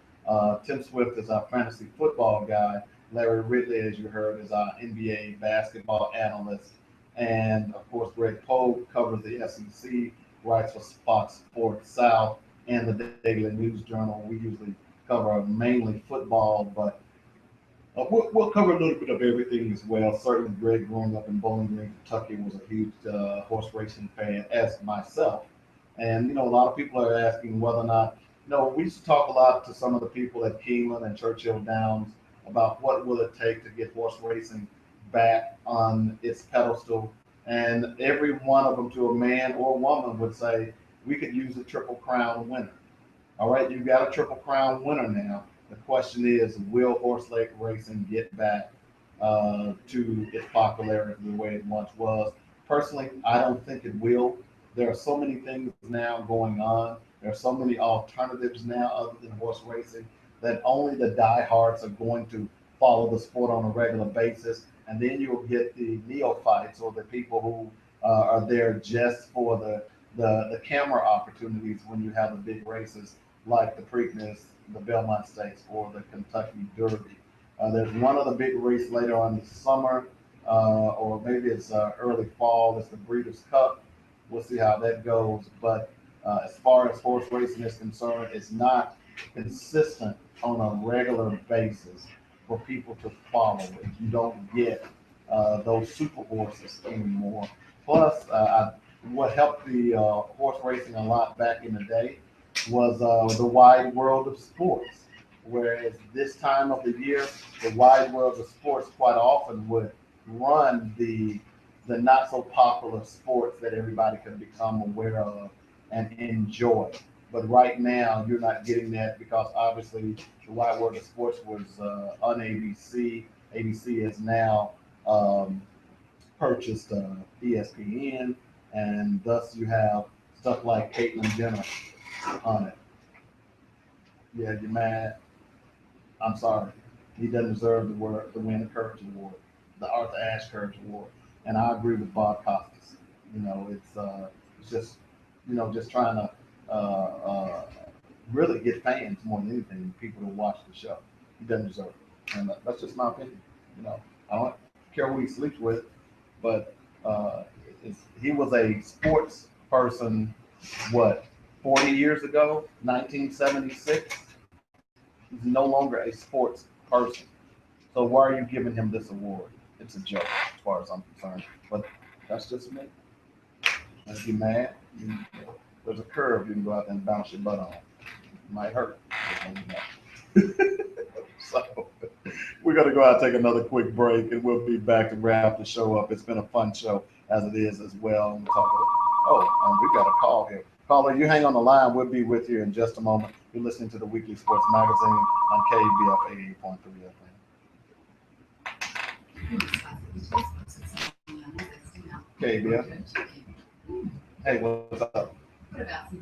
Tim Swift is our fantasy football guy. Larry Ridley, as you heard, is our NBA basketball analyst. And of course, Greg Pogue covers the SEC, writes for Fox Sports South and the Daily News Journal. We usually cover mainly football, but we'll cover a little bit of everything as well. Certainly, Greg, growing up in Bowling Green, Kentucky, was a huge horse racing fan, as myself. And, a lot of people are asking whether or not, we used to talk a lot to some of the people at Keeneland and Churchill Downs about what will it take to get horse racing back on its pedestal. And every one of them, to a man or woman, would say, we could use a Triple Crown winner. All right, you've got a Triple Crown winner now. The question is, will horse racing get back to its popularity the way it once was? Personally, I don't think it will. There are so many things now going on. There are so many alternatives now other than horse racing that only the diehards are going to follow the sport on a regular basis. And then you'll get the neophytes, or the people who are there just for the camera opportunities when you have the big races like the Preakness, the Belmont Stakes, or the Kentucky Derby. There's one other big race later on this summer, or maybe it's early fall. It's the Breeders' Cup. We'll see how that goes. But as far as horse racing is concerned, it's not consistent on a regular basis for people to follow it. You don't get those super horses anymore. Plus, what helped the horse racing a lot back in the day was the wide world of sports. Whereas this time of the year, the wide world of sports quite often would run the not so popular sports that everybody can become aware of and enjoy. But right now, you're not getting that because obviously the wide world of sports was on ABC. ABC has now purchased ESPN, and thus you have stuff like Caitlyn Jenner on it. Yeah, you're mad. I'm sorry. He doesn't deserve to win the Courage Award, the Arthur Ashe Courage Award. And I agree with Bob Costas. It's just, just trying to really get fans more than anything, people to watch the show. He doesn't deserve it. And that's just my opinion. I don't care who he sleeps with, but he was a sports person, 40 years ago, 1976? He's no longer a sports person. So why are you giving him this award? It's a joke as far as I'm concerned. But that's just me. If you're mad, there's a curve you can go out there and bounce your butt on. It might hurt. So we're going to go out and take another quick break, and we'll be back to wrap the show up. It's been a fun show as it is as well. And we got a call here. Caller, you hang on the line. We'll be with you in just a moment. You're listening to the Weekly Sports Magazine on KBF 88.3 FM. KBF. Hey, what's up? What about some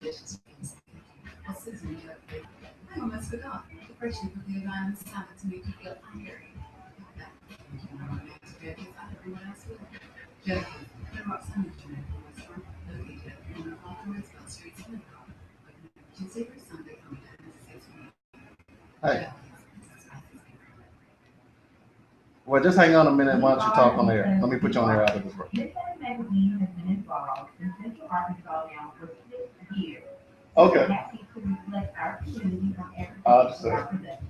delicious things? Well, Susan, I almost forgot. The freshly prepared line salad to make you feel hungry. Everyone else will. Joe, the Rock Sandwich restaurant located at the corner of Roosevelt Street, Senegal. Tuesday through Sunday from 10 to 6 p.m. Hey. Well, just hang on a minute. Why don't you talk on there? Let me put you on there out of this break. Midnight Magazine has been involved in Central Arkansas now for 6 years. Okay. We're happy to reflect our community on everything Understood. our production.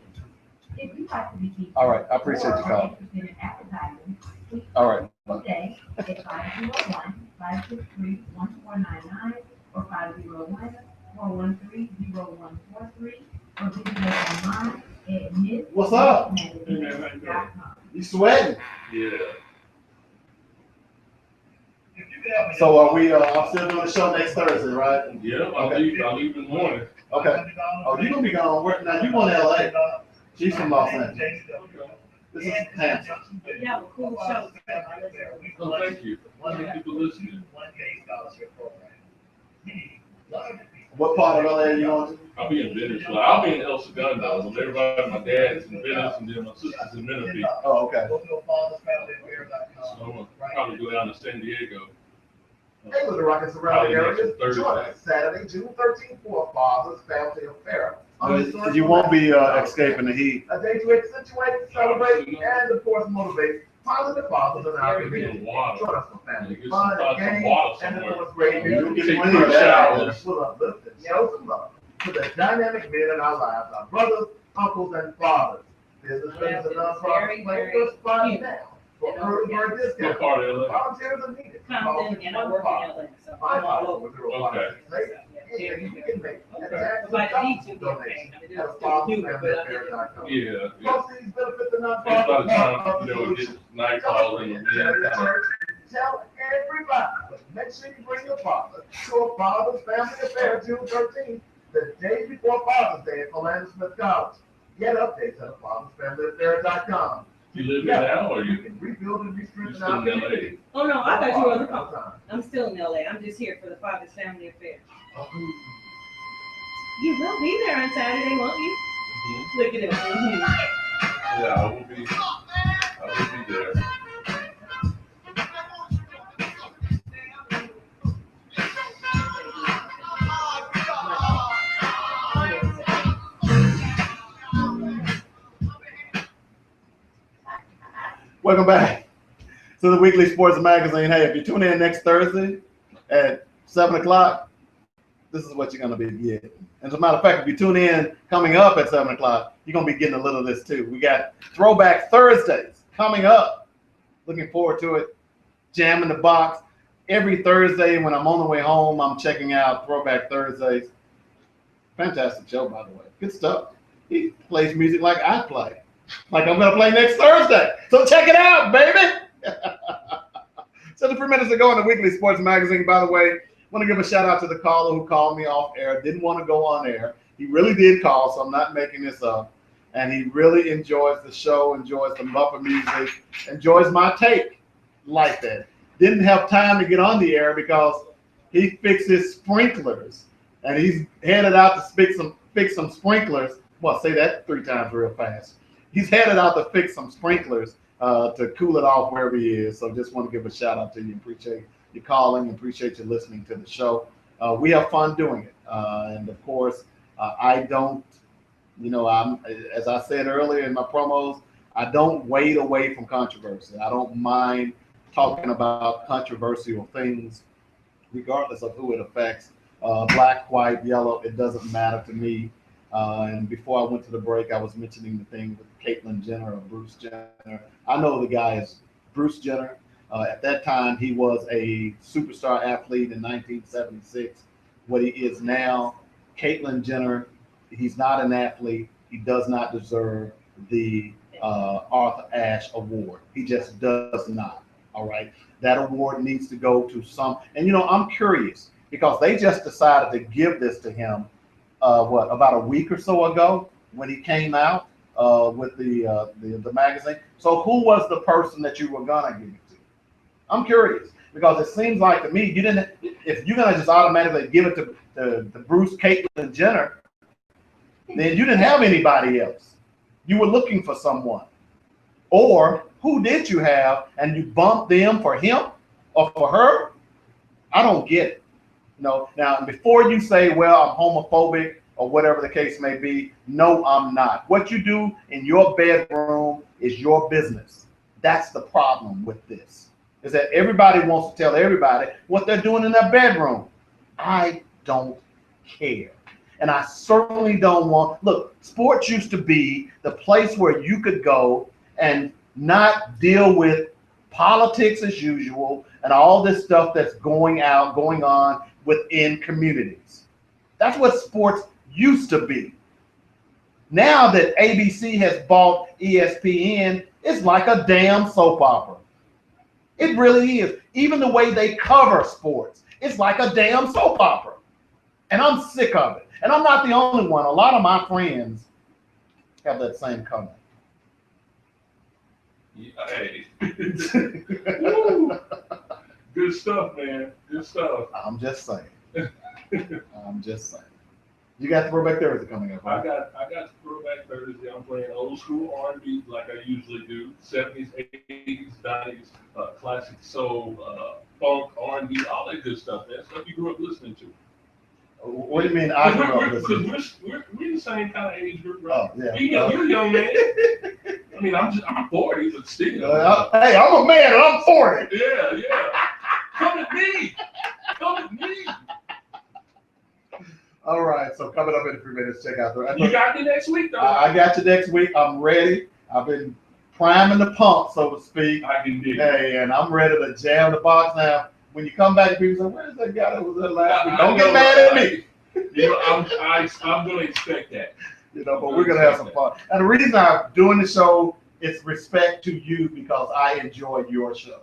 If you'd like to be featured, All right, I appreciate you or are calling. interested in advertising, please All right. call today at 501-563-1499 or 501-413-0143 or visit us online at What's up? midnightmagazine.com. You sweating? Yeah. So are we? I'm still doing the show next Thursday, right? Yeah, I'll leave in the morning. Okay. Oh, you're gonna be gone. Where now? You going to LA? She's from Los Angeles. This is Hampton. Yeah, cool show. Oh, thank you. Thank you for listening. What part of LA are you going to? I'll be in Venice. I'll be in El Segundo. With everybody, my dad's in Venice, and then my sister's in Menifee. Oh, okay. So I'm gonna probably go down to San Diego. Hey, Little Rock and surrounding areas. Join us Saturday, June 13th for a Father's Family Affair on historic You won't be escaping the heat. A day to accentuate, celebrate, and of course motivate positive fathers in our community. Join us for family fun and games, and of course great music. Full of uplifting, show some love to the dynamic men in our lives, our brothers, uncles, and fathers. Business friends and nonprofits play your spot now. For early bird discount, volunteers are needed. Compton, and I work in LA, so I'm all over. And you can make a tax But I need to donation get paid. at fatherfamilyaffair.com. Yeah. Proceeds benefit the By the time, nonprofit. it's nightfall in the meantime. Tell everybody, but make sure you bring your father to a Father's Family Affair June 13th, the day before Father's Day at Philander Smith College. Get updates at fathersfamilyaffair.com. You live here now, or you can rebuild and re-strengthen still our in LA? community. Oh, no, I thought you were the I'm still in LA. I'm just here for the Father's Family Affair. You will be there on Saturday, won't you? Mm-hmm. Look at him. Mm-hmm. Yeah, I will be there. Welcome back to the Weekly Sports Magazine. Hey, if you tune in next Thursday at 7 o'clock, this is what you're going to be getting. As a matter of fact, if you tune in coming up at 7 o'clock, you're going to be getting a little of this too. We got Throwback Thursdays coming up. Looking forward to it. Jam in the Box. Every Thursday when I'm on the way home, I'm checking out Throwback Thursdays. Fantastic show, by the way. Good stuff. He plays music like I play. Like I'm going to play next Thursday. So check it out, baby. So 3 minutes ago in the Weekly Sports Magazine, by the way, I want to give a shout out to the caller who called me off air. Didn't want to go on air. He really did call, so I'm not making this up. And he really enjoys the show, enjoys the Muppet music, enjoys my take like that. Didn't have time to get on the air because he fixes sprinklers. And he's headed out to fix some sprinklers. Well, say that 3 times real fast. He's headed out to fix some sprinklers to cool it off wherever he is. So just want to give a shout out to you. Appreciate you calling. Appreciate you listening to the show. We have fun doing it. And of course, I don't, as I said earlier in my promos, I don't wade away from controversy. I don't mind talking about controversial things, regardless of who it affects. Black, white, yellow, it doesn't matter to me. And before I went to the break, I was mentioning the thing with Caitlyn Jenner or Bruce Jenner. I know the guy is Bruce Jenner. At that time, he was a superstar athlete in 1976. What he is now, Caitlyn Jenner, he's not an athlete. He does not deserve the Arthur Ashe Award. He just does not. All right. That award needs to go to some. And, I'm curious because they just decided to give this to him. About a week or so ago when he came out with the magazine. So who was the person that you were gonna give it to? I'm curious because it seems like to me if you're gonna just automatically give it to Bruce Caitlyn Jenner, then you didn't have anybody else. You were looking for someone. Or who did you have and you bumped them for him or for her? I don't get it. Now, before you say, well, I'm homophobic or whatever the case may be, no, I'm not. What you do in your bedroom is your business. That's the problem with this, is that everybody wants to tell everybody what they're doing in their bedroom. I don't care. And I certainly don't look, sports used to be the place where you could go and not deal with politics as usual and all this stuff that's going on within communities. That's what sports used to be. Now that ABC has bought ESPN, it's like a damn soap opera. It really is. Even the way they cover sports, it's like a damn soap opera. And I'm sick of it. And I'm not the only one. A lot of my friends have that same comment. Yeah, hey. Good stuff, man. Good stuff. I'm just saying. I'm just saying. You got Throwback Thursday coming up, right? I got Throwback Thursday. I'm playing old school R&B like I usually do. 70s, 80s, 90s, classic soul, funk, R&B, all that good stuff, man. Stuff you grew up listening to. What do you mean I grew up listening to? Because we're the same kind of age group, right? Oh, yeah. You're a young man. I mean, I'm 40, but still. Hey, I'm a man and I'm 40. Yeah. Come at me. All right, so coming up in a few minutes, check out the. You got me next week, though. I got you next week. I'm ready. I've been priming the pump, so to speak. I can dig it. Hey, and I'm ready to jam the box now. When you come back, people say, "Where's that guy that was there last week?" Don't get mad at me. I'm going to expect that. But we're going to have some fun. And the reason I'm doing the show is respect to you because I enjoy your show.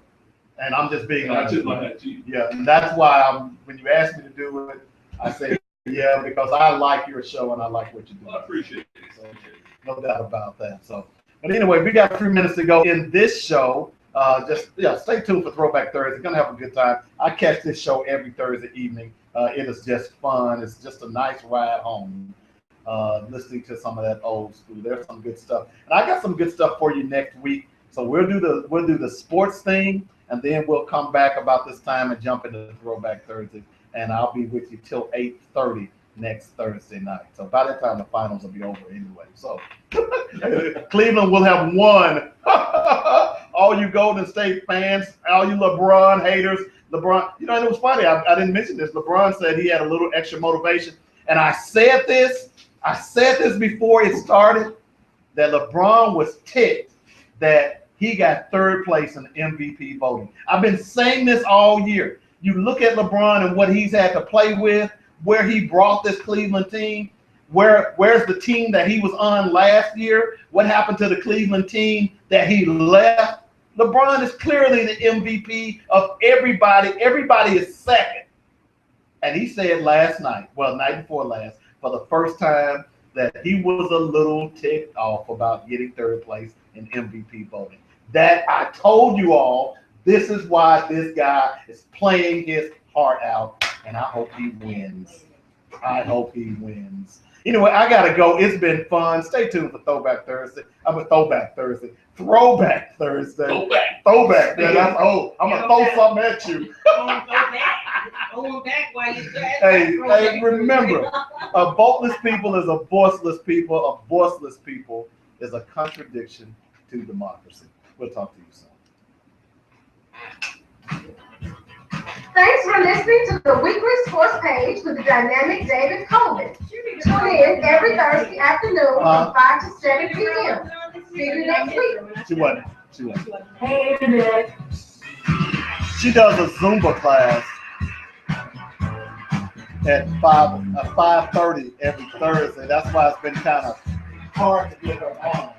And I'm just being honest. Yeah, and that's why when you ask me to do it, I say, yeah, because I like your show and I like what you do. I appreciate it. So, no doubt about that. So, but anyway, we got 3 minutes to go in this show. Stay tuned for Throwback Thursday. We're going to have a good time. I catch this show every Thursday evening. It is just fun. It's just a nice ride home. Listening to some of that old school. There's some good stuff. And I got some good stuff for you next week. So we'll do the sports thing, and then we'll come back about this time and jump into Throwback Thursday. And I'll be with you till 8:30 next Thursday night. So by that time, the finals will be over anyway. So Cleveland will have won. All you Golden State fans, all you LeBron haters, LeBron, and it was funny. I didn't mention this. LeBron said he had a little extra motivation. And I said this before it started, that LeBron was ticked that he got third place in the MVP voting. I've been saying this all year. You look at LeBron and what he's had to play with, where he brought this Cleveland team, where's the team that he was on last year? What happened to the Cleveland team that he left? LeBron is clearly the MVP of everybody. Everybody is second. And he said night before last, for the first time, that he was a little ticked off about getting third place in MVP voting. That I told you all, this is why this guy is playing his heart out, and I hope he wins. Anyway, I got to go. It's been fun. Stay tuned for Throwback Thursday. Throwback Thursday. Throwback. Yeah, that's old. I'm going to throw something at you. Going back while you're there. Hey, remember, a voteless people is a voiceless people. A voiceless people is a contradiction to democracy. We'll talk to you soon. Thanks for listening to the weekly sports page with the dynamic David Coleman. Tune in every Thursday afternoon from 5 to 7 p.m. See you next week. She wasn't. She does a Zumba class at 5:30 every Thursday. That's why it's been kind of hard to get her on.